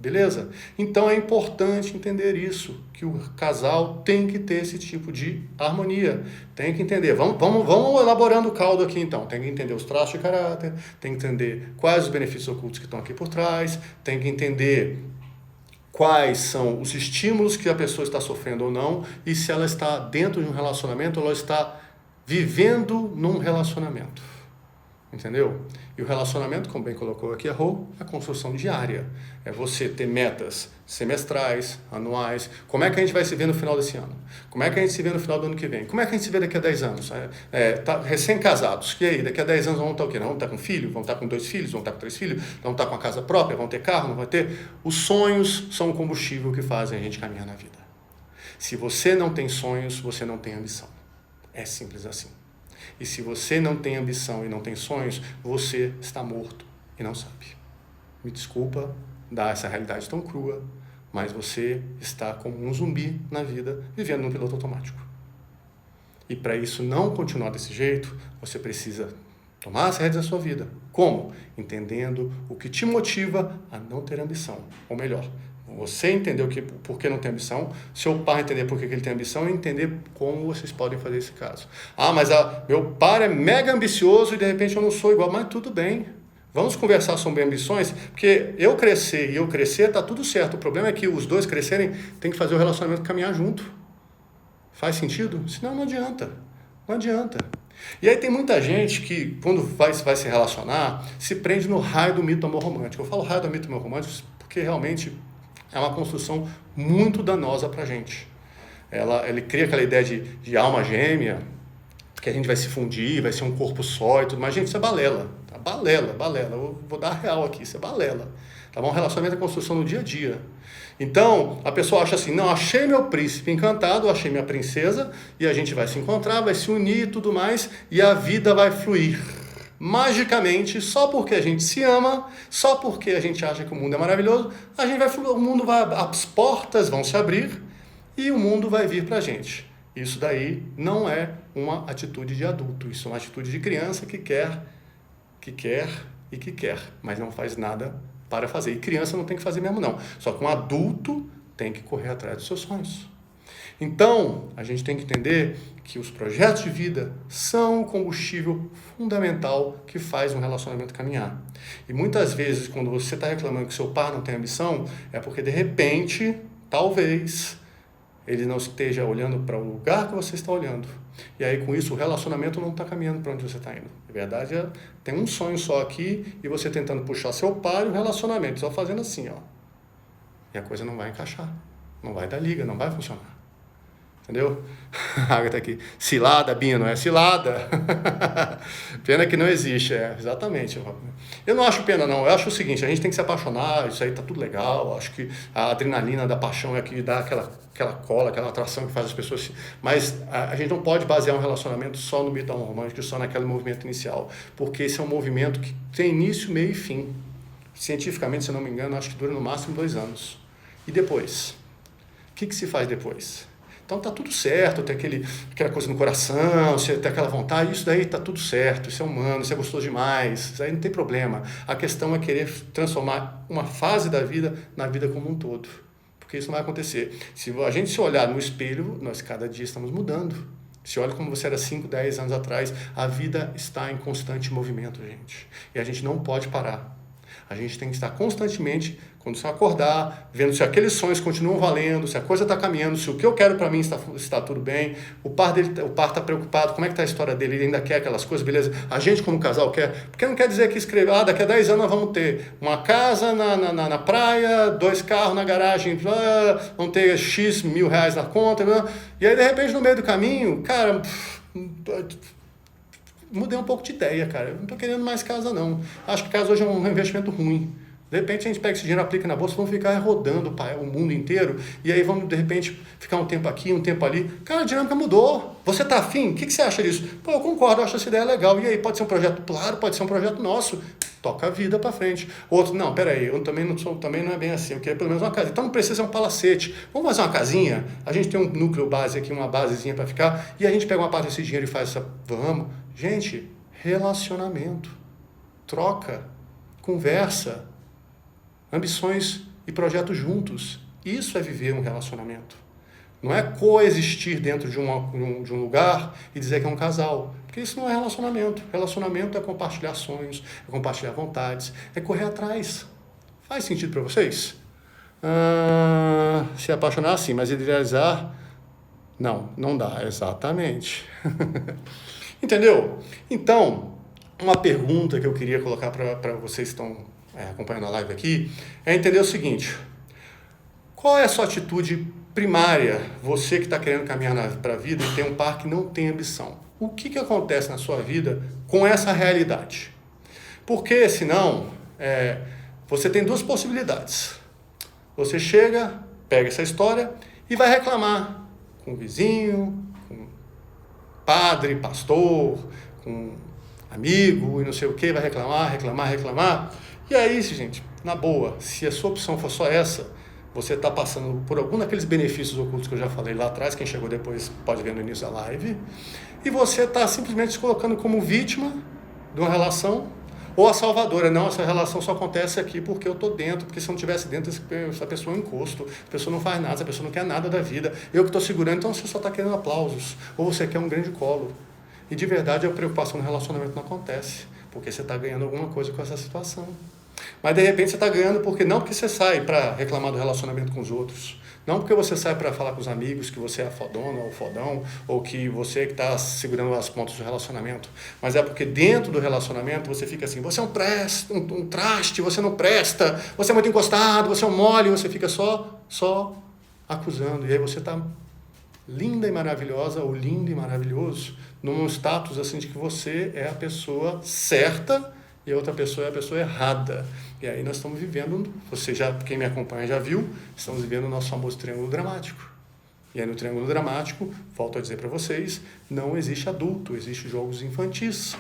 Beleza? Então é importante entender isso, que o casal tem que ter esse tipo de harmonia. Tem que entender. Vamos elaborando o caldo aqui então. Tem que entender os traços de caráter, tem que entender quais os benefícios ocultos que estão aqui por trás, tem que entender quais são os estímulos que a pessoa está sofrendo ou não, e se ela está dentro de um relacionamento ou ela está vivendo num relacionamento. Entendeu? E o relacionamento, como bem colocou aqui a Rô, é a construção diária. É você ter metas semestrais, anuais. Como é que a gente vai se ver no final desse ano? Como é que a gente se vê no final do ano que vem? Como é que a gente se vê daqui a 10 anos? Recém-casados. E aí, daqui a 10 anos vamos estar o quê? Vamos estar com filho? Vamos estar com 2 filhos? Vamos estar com 3 filhos? Vamos estar com a casa própria? Vamos ter carro? Não vai ter? Os sonhos são o combustível que fazem a gente caminhar na vida. Se você não tem sonhos, você não tem ambição. É simples assim. E se você não tem ambição e não tem sonhos, você está morto e não sabe. Me desculpa dar essa realidade tão crua, mas você está como um zumbi na vida, vivendo num piloto automático. E para isso não continuar desse jeito, você precisa tomar as rédeas da sua vida. Como? Entendendo o que te motiva a não ter ambição. Ou melhor, você entender por que não tem ambição, seu pai entender por que ele tem ambição e entender como vocês podem fazer esse caso. Ah, mas meu pai é mega ambicioso e de repente eu não sou igual. Mas tudo bem. Vamos conversar sobre ambições, porque eu crescer e eu crescer, tá tudo certo. O problema é que os dois crescerem, tem que fazer o relacionamento caminhar junto. Faz sentido? Senão não adianta. Não adianta. E aí tem muita gente que, quando vai se relacionar, se prende no raio do mito do amor romântico. Eu falo raio do mito do amor romântico porque realmente é uma construção muito danosa pra gente. Ele cria aquela ideia de alma gêmea, que a gente vai se fundir, vai ser um corpo só e tudo mais. Gente, isso é balela. Tá? Balela. Eu vou dar a real aqui, isso é balela. Tá bom? Relacionamento é construção no dia a dia. Então, a pessoa acha assim, não, achei meu príncipe encantado, achei minha princesa, e a gente vai se encontrar, vai se unir e tudo mais, e a vida vai fluir. Magicamente, só porque a gente se ama, só porque a gente acha que o mundo é maravilhoso, as portas vão se abrir e o mundo vai vir pra gente. Isso daí não é uma atitude de adulto, isso é uma atitude de criança que quer, mas não faz nada para fazer. E criança não tem que fazer mesmo não, só que um adulto tem que correr atrás dos seus sonhos. Então, a gente tem que entender que os projetos de vida são o combustível fundamental que faz um relacionamento caminhar. E muitas vezes, quando você está reclamando que seu par não tem ambição, é porque, de repente, talvez, ele não esteja olhando para o lugar que você está olhando. E aí, com isso, o relacionamento não está caminhando para onde você está indo. Na verdade, tem um sonho só aqui e você tentando puxar seu par e o relacionamento, só fazendo assim, ó. E a coisa não vai encaixar. Não vai dar liga, não vai funcionar. Entendeu? A Agatha aqui. Cilada, Binha, não é cilada. Pena que não existe, exatamente. Eu não acho pena, não. Eu acho o seguinte, a gente tem que se apaixonar, isso aí tá tudo legal. Acho que a adrenalina da paixão é que dá aquela cola, aquela atração que faz as pessoas... Mas a gente não pode basear um relacionamento só no mito romântico, só naquele movimento inicial. Porque esse é um movimento que tem início, meio e fim. Cientificamente, se eu não me engano, acho que dura no máximo 2 anos. E depois? O que se faz depois? Então tá tudo certo, tem aquela coisa no coração, você tem aquela vontade, isso daí tá tudo certo, isso é humano, isso é gostoso demais, isso aí não tem problema. A questão é querer transformar uma fase da vida na vida como um todo, porque isso não vai acontecer. Se a gente se olhar no espelho, nós cada dia estamos mudando. Se olha como você era 5, 10 anos atrás, a vida está em constante movimento, gente. E a gente não pode parar. A gente tem que estar constantemente, quando você acordar, vendo se aqueles sonhos continuam valendo, se a coisa está caminhando, se o que eu quero para mim está tudo bem. O par está preocupado, como é que está a história dele, ele ainda quer aquelas coisas, beleza? A gente como casal quer, porque não quer dizer que escrever, daqui a 10 anos nós vamos ter uma casa na praia, 2 carros na garagem, vamos ter X mil reais na conta, e aí de repente no meio do caminho, cara... Mudei um pouco de ideia, cara. Eu não estou querendo mais casa, não. Acho que casa hoje é um investimento ruim. De repente, a gente pega esse dinheiro, aplica na bolsa, vamos ficar rodando o mundo inteiro, e aí vamos, de repente, ficar um tempo aqui, um tempo ali. Cara, a dinâmica mudou. Você está afim? O que você acha disso? Pô, eu concordo, eu acho essa ideia legal. E aí, pode ser um projeto? Claro, pode ser um projeto nosso. Toca a vida para frente. Outro, não, peraí, eu também não é bem assim. Eu queria pelo menos uma casa. Então não precisa ser um palacete. Vamos fazer uma casinha? A gente tem um núcleo base aqui, uma basezinha para ficar, e a gente pega uma parte desse dinheiro e faz essa... Vamos. Gente, relacionamento, troca, conversa, ambições e projetos juntos. Isso é viver um relacionamento. Não é coexistir dentro de um lugar e dizer que é um casal. Porque isso não é relacionamento. Relacionamento é compartilhar sonhos, é compartilhar vontades, é correr atrás. Faz sentido para vocês? Se apaixonar, sim, mas idealizar... Não dá, exatamente. Entendeu? Então, uma pergunta que eu queria colocar para vocês que estão acompanhando a live aqui é entender o seguinte: qual é a sua atitude primária, você que está querendo caminhar para a vida e tem um par que não tem ambição? O que acontece na sua vida com essa realidade? Porque, senão, você tem 2 possibilidades. Você chega, pega essa história e vai reclamar com o vizinho, padre, pastor, com amigo e não sei o que, vai reclamar. E aí, gente, na boa, se a sua opção for só essa, você está passando por algum daqueles benefícios ocultos que eu já falei lá atrás, quem chegou depois pode ver no início da live, e você está simplesmente se colocando como vítima de uma relação, ou a salvadora. Não, essa relação só acontece aqui porque eu estou dentro, porque se eu não estivesse dentro, essa pessoa é um encosto, a pessoa não faz nada, essa pessoa não quer nada da vida, eu que estou segurando, então você só está querendo aplausos, ou você quer um grande colo. E de verdade a preocupação no relacionamento não acontece, porque você está ganhando alguma coisa com essa situação. Mas de repente você está ganhando não porque você sai para reclamar do relacionamento com os outros, não porque você sai para falar com os amigos que você é a fodona ou fodão, ou que você que está segurando as pontas do relacionamento, mas é porque dentro do relacionamento você fica assim, você é um traste, você não presta, você é muito encostado, você é um mole, você fica só acusando, e aí você está linda e maravilhosa, ou lindo e maravilhoso, num status assim de que você é a pessoa certa e a outra pessoa é a pessoa errada. E aí nós estamos vivendo, quem me acompanha já viu, estamos vivendo o nosso famoso triângulo dramático. E aí no triângulo dramático, volto a dizer para vocês, não existe adulto, existe jogos infantis.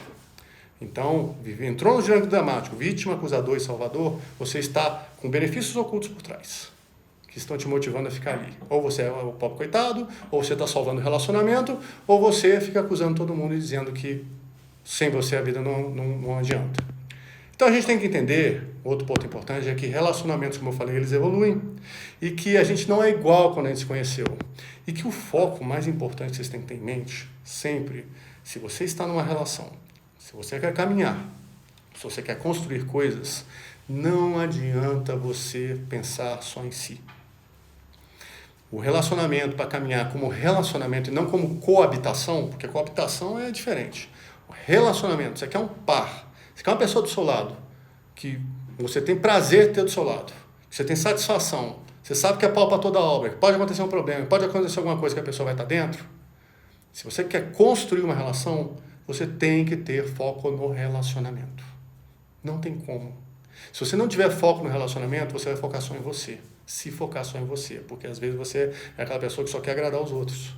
Então, entrou no triângulo dramático, vítima, acusador e salvador, você está com benefícios ocultos por trás, que estão te motivando a ficar ali. Ou você é o pobre coitado, ou você está salvando o relacionamento, ou você fica acusando todo mundo e dizendo que sem você a vida não adianta. Então a gente tem que entender, outro ponto importante é que relacionamentos, como eu falei, eles evoluem, e que a gente não é igual quando a gente se conheceu. E que o foco mais importante que vocês têm que ter em mente, sempre, se você está numa relação, se você quer caminhar, se você quer construir coisas, não adianta você pensar só em si. O relacionamento para caminhar como relacionamento e não como coabitação, porque coabitação é diferente. O relacionamento, você quer um par, você quer uma pessoa do seu lado, que você tem prazer de ter do seu lado, que você tem satisfação, você sabe que é pau para toda obra, que pode acontecer um problema, pode acontecer alguma coisa que a pessoa vai estar dentro. Se você quer construir uma relação, você tem que ter foco no relacionamento. Não tem como. Se você não tiver foco no relacionamento, você vai focar só em você. Se focar só em você, porque às vezes você é aquela pessoa que só quer agradar os outros.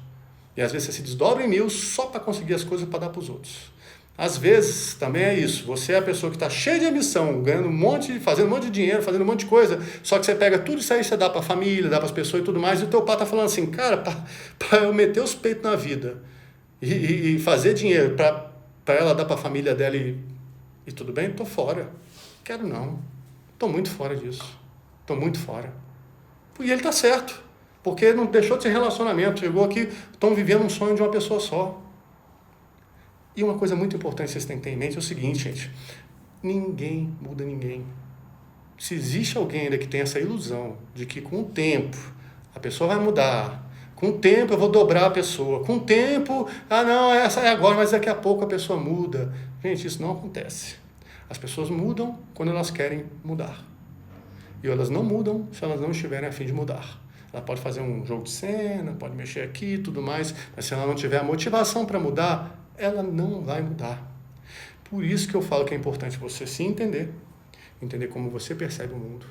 E às vezes você se desdobra em mil só para conseguir as coisas para dar para os outros. Às vezes também é isso, você é a pessoa que está cheia de ambição, ganhando fazendo um monte de dinheiro, fazendo um monte de coisa, só que você pega tudo isso aí, você dá para a família, dá para as pessoas e tudo mais, e o teu pai está falando assim, cara, para eu meter os peitos na vida e fazer dinheiro para ela dar para a família dela e tudo bem, estou fora. Quero não, estou muito fora disso, estou muito fora. E ele está certo, porque não deixou de ser relacionamento, chegou aqui, estão vivendo um sonho de uma pessoa só. E uma coisa muito importante que vocês têm que ter em mente é o seguinte, gente, ninguém muda ninguém. Se existe alguém ainda que tem essa ilusão de que com o tempo a pessoa vai mudar, com o tempo eu vou dobrar a pessoa, com o tempo, não, essa é agora, mas daqui a pouco a pessoa muda. Gente, isso não acontece. As pessoas mudam quando elas querem mudar. E elas não mudam se elas não estiverem a fim de mudar. Ela pode fazer um jogo de cena, pode mexer aqui e tudo mais, mas se ela não tiver a motivação para mudar, ela não vai mudar. Por isso que eu falo que é importante você se entender como você percebe o mundo,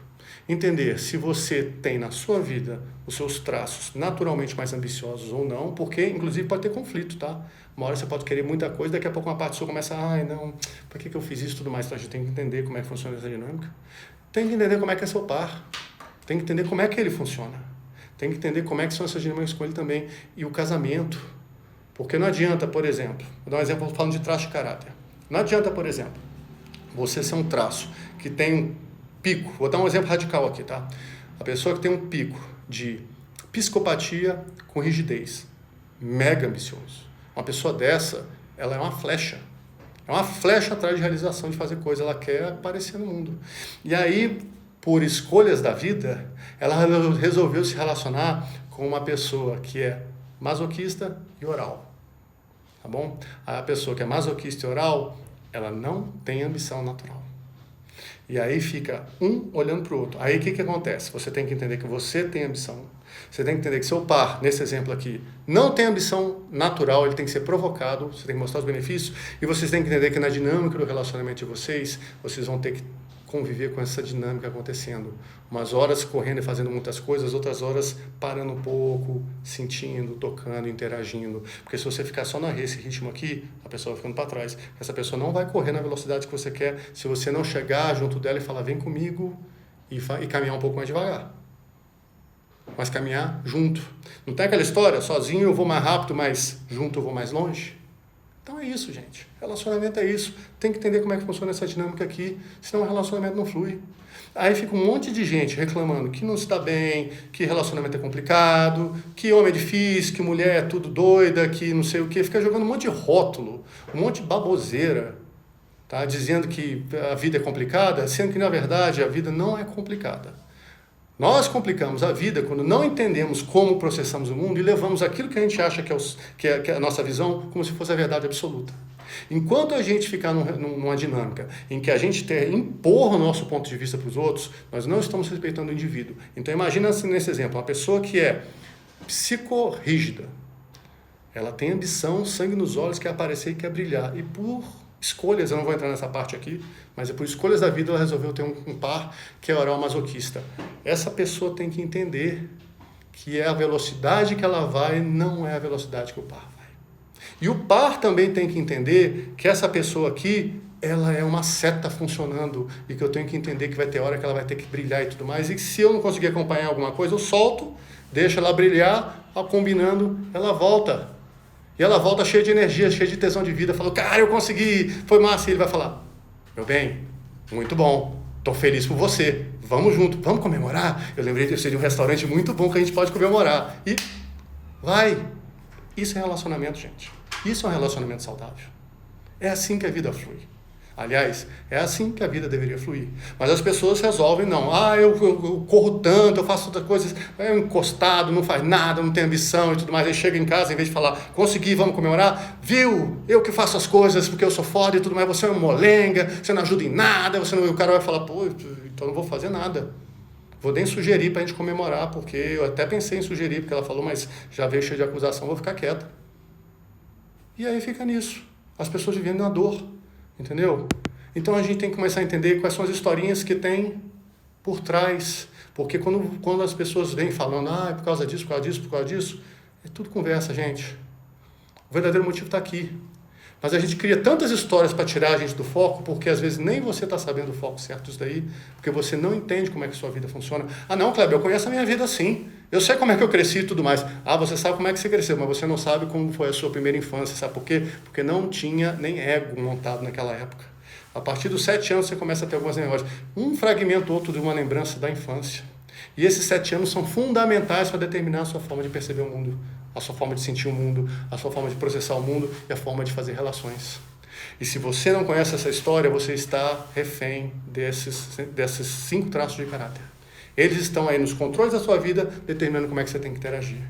entender se você tem na sua vida os seus traços naturalmente mais ambiciosos ou não, porque inclusive pode ter conflito, tá? Uma hora você pode querer muita coisa, daqui a pouco uma parte sua começa, não, por que eu fiz isso e tudo mais? Então a gente tem que entender como é que funciona essa dinâmica, tem que entender como é que é seu par, tem que entender como é que ele funciona, tem que entender como é que são essas dinâmicas com ele também, e o casamento, porque não adianta, por exemplo, vou dar um exemplo falando de traço de caráter, não adianta, por exemplo, você ser um traço que tem um pico, vou dar um exemplo radical aqui, tá? A pessoa que tem um pico de psicopatia com rigidez, mega ambicioso. Uma pessoa dessa, ela é uma flecha atrás de realização, de fazer coisa, ela quer aparecer no mundo. E aí, por escolhas da vida, ela resolveu se relacionar com uma pessoa que é masoquista e oral, tá bom? A pessoa que é masoquista e oral, ela não tem ambição natural. E aí fica um olhando para o outro. Aí o que acontece? Você tem que entender que você tem ambição. Você tem que entender que seu par, nesse exemplo aqui, não tem ambição natural, ele tem que ser provocado, você tem que mostrar os benefícios, e vocês têm que entender que na dinâmica do relacionamento de vocês vão ter que conviver com essa dinâmica acontecendo. Umas horas correndo e fazendo muitas coisas, outras horas parando um pouco, sentindo, tocando, interagindo. Porque se você ficar só nesse ritmo aqui, a pessoa vai ficando para trás. Essa pessoa não vai correr na velocidade que você quer se você não chegar junto dela e falar, vem comigo, e caminhar um pouco mais devagar. Mas caminhar junto. Não tem aquela história, sozinho eu vou mais rápido, mas junto eu vou mais longe? Então é isso, gente. Relacionamento é isso. Tem que entender como é que funciona essa dinâmica aqui, senão o relacionamento não flui. Aí fica um monte de gente reclamando que não está bem, que relacionamento é complicado, que homem é difícil, que mulher é tudo doida, que não sei o quê. Fica jogando um monte de rótulo, um monte de baboseira, tá? Dizendo que a vida é complicada, sendo que, na verdade, a vida não é complicada. Nós complicamos a vida quando não entendemos como processamos o mundo e levamos aquilo que a gente acha que é a nossa visão como se fosse a verdade absoluta. Enquanto a gente ficar numa dinâmica em que a gente impor o nosso ponto de vista para os outros, nós não estamos respeitando o indivíduo. Então imagina assim, nesse exemplo, uma pessoa que é psicorrígida, ela tem ambição, sangue nos olhos, quer aparecer e quer brilhar. E por escolhas, eu não vou entrar nessa parte aqui, mas é por escolhas da vida ela resolveu ter um par que é oral masoquista. Essa pessoa tem que entender que a velocidade que ela vai não é a velocidade que o par vai. E o par também tem que entender que essa pessoa aqui, ela é uma seta funcionando e que eu tenho que entender que vai ter hora que ela vai ter que brilhar e tudo mais. E se eu não conseguir acompanhar alguma coisa, eu solto, deixo ela brilhar, combinando, ela volta. E ela volta cheia de energia, cheia de tesão de vida, falou, cara, eu consegui, foi massa. E ele vai falar, meu bem, muito bom, tô feliz por você, vamos junto, vamos comemorar? Eu lembrei de um restaurante muito bom que a gente pode comemorar. E vai. Isso é relacionamento, gente. Isso é um relacionamento saudável. É assim que a vida flui. Aliás, é assim que a vida deveria fluir. Mas as pessoas resolvem, não. Eu corro tanto, eu faço outras coisas, é encostado, não faz nada, não tem ambição e tudo mais. Aí chega em casa, em vez de falar, consegui, vamos comemorar, viu? Eu que faço as coisas porque eu sou foda e tudo mais, você é um molenga, você não ajuda em nada, o cara vai falar, pô, então não vou fazer nada. Vou nem sugerir pra gente comemorar, porque eu até pensei em sugerir, porque ela falou, mas já veio cheio de acusação, vou ficar quieta. E aí fica nisso. As pessoas vivendo na dor. Entendeu? Então a gente tem que começar a entender quais são as historinhas que tem por trás. Porque quando as pessoas vêm falando, é por causa disso, por causa disso, por causa disso, é tudo conversa, gente. O verdadeiro motivo está aqui. Mas a gente cria tantas histórias para tirar a gente do foco, porque às vezes nem você está sabendo o foco certo disso daí, porque você não entende como é que a sua vida funciona. Não, Kleber, eu conheço a minha vida sim. Eu sei como é que eu cresci e tudo mais. Você sabe como é que você cresceu, mas você não sabe como foi a sua primeira infância. Sabe por quê? Porque não tinha nem ego montado naquela época. A partir dos 7 anos você começa a ter algumas memórias. Um fragmento ou outro de uma lembrança da infância. E esses 7 anos são fundamentais para determinar a sua forma de perceber o mundo, a sua forma de sentir o mundo, a sua forma de processar o mundo e a forma de fazer relações. E se você não conhece essa história, você está refém desses 5 traços de caráter. Eles estão aí nos controles da sua vida, determinando como é que você tem que interagir.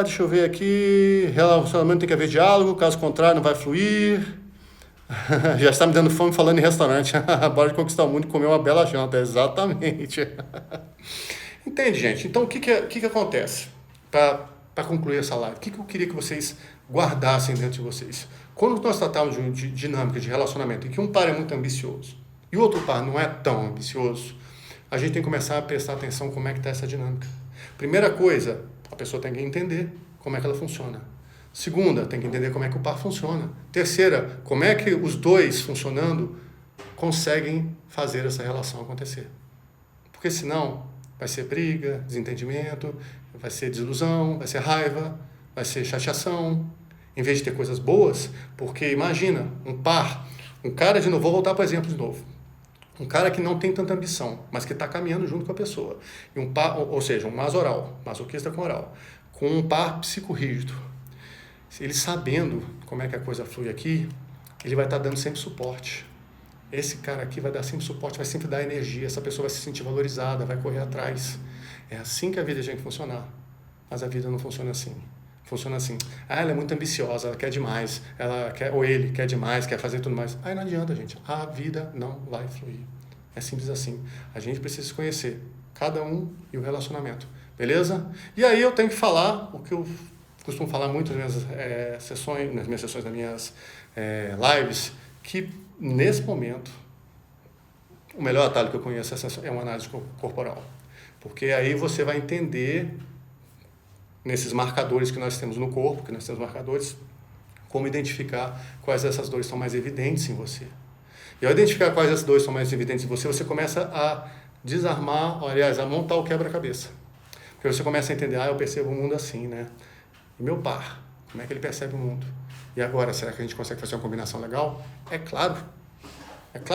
Deixa eu ver aqui. Relacionamento tem que haver diálogo, caso contrário não vai fluir. Já está me dando fome falando em restaurante. Bora conquistar o mundo e comer uma bela janta. Exatamente. Entende, gente? Então, o que acontece? Para concluir essa live, o que eu queria que vocês guardassem dentro de vocês? Quando nós tratamos de dinâmica, de relacionamento, em que um par é muito ambicioso e o outro par não é tão ambicioso, a gente tem que começar a prestar atenção como é que está essa dinâmica. Primeira coisa, a pessoa tem que entender como é que ela funciona. Segunda, tem que entender como é que o par funciona. Terceira, como é que os dois funcionando conseguem fazer essa relação acontecer. Porque senão vai ser briga, desentendimento, vai ser desilusão, vai ser raiva, vai ser chateação, em vez de ter coisas boas, porque imagina, um cara de novo, vou voltar para o exemplo de novo, um cara que não tem tanta ambição, mas que está caminhando junto com a pessoa, e um par, ou seja, um masoral, masoquista com oral, com um par psicorrígido, ele sabendo como é que a coisa flui aqui, ele vai estar dando sempre suporte. Esse cara aqui vai dar sempre suporte, vai sempre dar energia, essa pessoa vai se sentir valorizada, vai correr atrás. É assim que a vida tem que funcionar. Mas a vida não funciona assim. Funciona assim. Ela é muito ambiciosa, ela quer demais, ou ele quer demais, quer fazer tudo mais. Aí não adianta, gente. A vida não vai fluir. É simples assim. A gente precisa se conhecer, cada um e o relacionamento. Beleza? E aí eu tenho que falar o que eu costumo falar muito nas minhas sessões, nas minhas lives, que nesse momento o melhor atalho que eu conheço é uma análise corporal. Porque aí você vai entender, nesses marcadores que nós temos no corpo, que nós temos marcadores, como identificar quais dessas dores são mais evidentes em você. E ao identificar quais dessas dores são mais evidentes em você, você começa a desarmar, aliás, a montar o quebra-cabeça. Porque você começa a entender, eu percebo o mundo assim, né? E meu par, como é que ele percebe o mundo? E agora, será que a gente consegue fazer uma combinação legal? É claro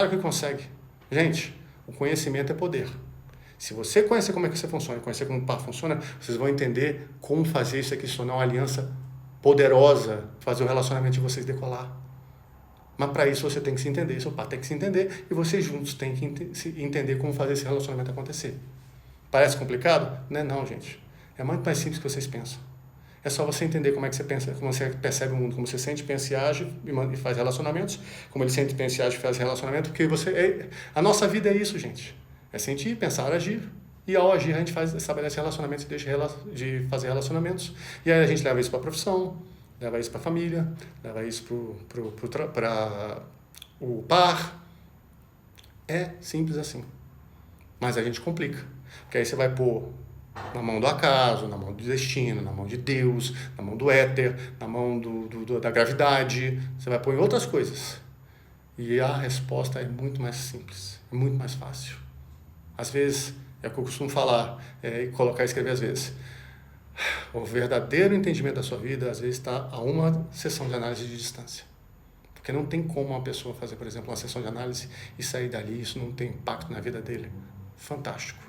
que consegue. Gente, o conhecimento é poder. Se você conhecer como é que você funciona, conhecer como o par funciona, vocês vão entender como fazer isso aqui se tornar uma aliança poderosa, fazer o relacionamento de vocês decolar. Mas para isso você tem que se entender, seu par tem que se entender, e vocês juntos têm que entender como fazer esse relacionamento acontecer. Parece complicado? Não é não, gente. É muito mais simples do que vocês pensam. É só você entender como é que você pensa, como você percebe o mundo, como você sente, pensa e age e faz relacionamentos, como ele sente, pensa e age e faz relacionamento, porque a nossa vida é isso, gente. É sentir, pensar, agir. E ao agir a gente estabelece relacionamentos e deixa de fazer relacionamentos. E aí a gente leva isso para a profissão, leva isso para a família, leva isso para o par. É simples assim. Mas a gente complica. Porque aí você vai pôr na mão do acaso, na mão do destino, na mão de Deus, na mão do éter, na mão da gravidade. Você vai pôr em outras coisas. E a resposta é muito mais simples, é muito mais fácil. Às vezes, é o que eu costumo falar, escrever às vezes. O verdadeiro entendimento da sua vida, às vezes, está a uma sessão de análise de distância. Porque não tem como uma pessoa fazer, por exemplo, uma sessão de análise e sair dali, isso não tem impacto na vida dele. Fantástico.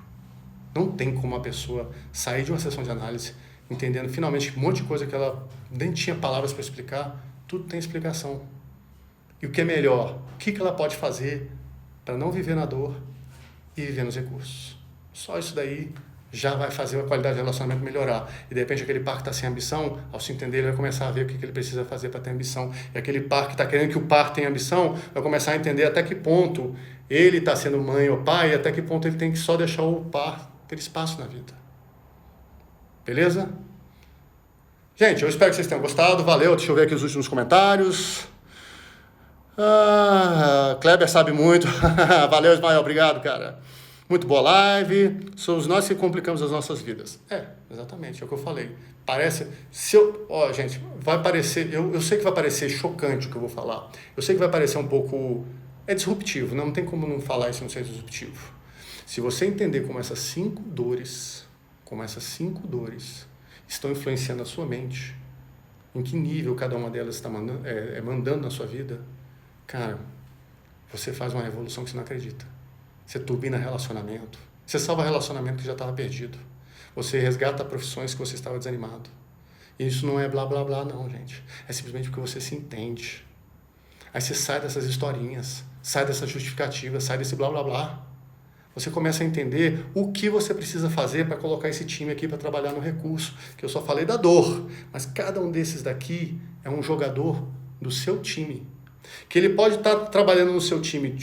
Não tem como uma pessoa sair de uma sessão de análise entendendo finalmente um monte de coisa que ela nem tinha palavras para explicar, tudo tem explicação. E o que é melhor, o que ela pode fazer para não viver na dor e viver nos recursos. Só isso daí já vai fazer a qualidade do relacionamento melhorar. E de repente aquele par que está sem ambição, ao se entender, ele vai começar a ver o que ele precisa fazer para ter ambição. E aquele par que está querendo que o par tenha ambição, vai começar a entender até que ponto ele está sendo mãe ou pai, e até que ponto ele tem que só deixar o par ter espaço na vida. Beleza? Gente, eu espero que vocês tenham gostado. Valeu, deixa eu ver aqui os últimos comentários. Kleber sabe muito. Valeu, Ismael, obrigado, cara. Muito boa live. Somos nós que complicamos as nossas vidas. Exatamente, é o que eu falei. Parece, gente, vai parecer, eu sei que vai parecer chocante o que eu vou falar. Eu sei que vai parecer um pouco, disruptivo, não tem como não falar isso e não ser disruptivo. Se você entender como essas 5 dores estão influenciando a sua mente, em que nível cada uma delas está mandando na sua vida, cara, você faz uma revolução que você não acredita. Você turbina relacionamento. Você salva relacionamento que já estava perdido. Você resgata profissões que você estava desanimado. E isso não é blá blá blá não, gente. É simplesmente porque você se entende. Aí você sai dessas historinhas, sai dessa justificativa, sai desse blá blá blá. Você começa a entender o que você precisa fazer para colocar esse time aqui para trabalhar no recurso. Que eu só falei da dor, mas cada um desses daqui é um jogador do seu time. Que ele pode estar trabalhando no seu time,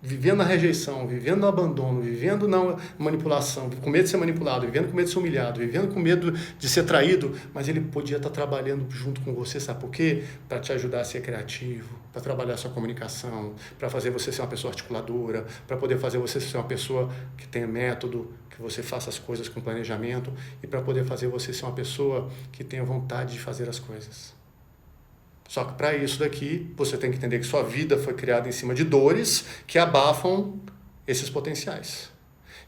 vivendo na rejeição, vivendo no abandono, vivendo na manipulação, com medo de ser manipulado, vivendo com medo de ser humilhado, vivendo com medo de ser traído, mas ele podia estar trabalhando junto com você, sabe por quê? Para te ajudar a ser criativo, para trabalhar a sua comunicação, para fazer você ser uma pessoa articuladora, para poder fazer você ser uma pessoa que tenha método, que você faça as coisas com planejamento e para poder fazer você ser uma pessoa que tenha vontade de fazer as coisas. Só que para isso daqui, você tem que entender que sua vida foi criada em cima de dores que abafam esses potenciais.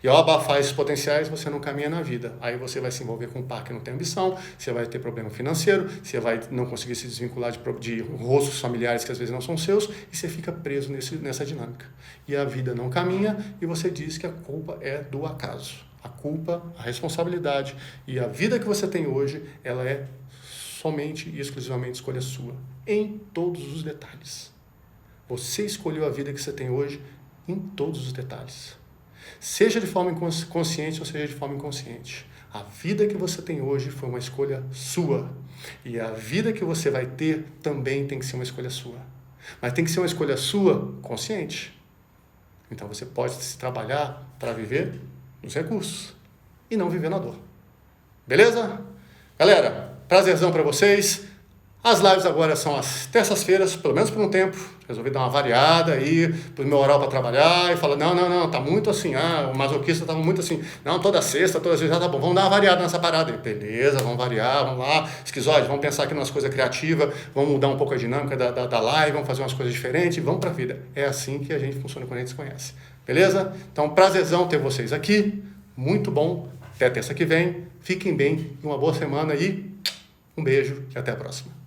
E ao abafar esses potenciais, você não caminha na vida. Aí você vai se envolver com um par que não tem ambição, você vai ter problema financeiro, você vai não conseguir se desvincular de rostos familiares que às vezes não são seus, e você fica preso nessa dinâmica. E a vida não caminha, e você diz que a culpa é do acaso. A culpa, a responsabilidade e a vida que você tem hoje, ela é somente e exclusivamente escolha sua, em todos os detalhes. Você escolheu a vida que você tem hoje em todos os detalhes. Seja de forma consciente ou seja de forma inconsciente. A vida que você tem hoje foi uma escolha sua. E a vida que você vai ter também tem que ser uma escolha sua. Mas tem que ser uma escolha sua consciente. Então você pode se trabalhar para viver nos recursos e não viver na dor. Beleza? Galera, prazerzão para vocês. As lives agora são às terças-feiras, pelo menos por um tempo. Resolvi dar uma variada aí, pro meu horário para trabalhar, e falar, não, tá muito assim, o masoquista tava muito assim, não, toda sexta, tá bom, vamos dar uma variada nessa parada aí. Beleza, vamos variar, vamos lá, esquizoide, vamos pensar aqui nas coisas criativas, vamos mudar um pouco a dinâmica da live, vamos fazer umas coisas diferentes, vamos pra vida. É assim que a gente funciona quando a gente se conhece. Beleza? Então, prazerzão ter vocês aqui, muito bom, até terça que vem, fiquem bem, uma boa semana e um beijo e até a próxima.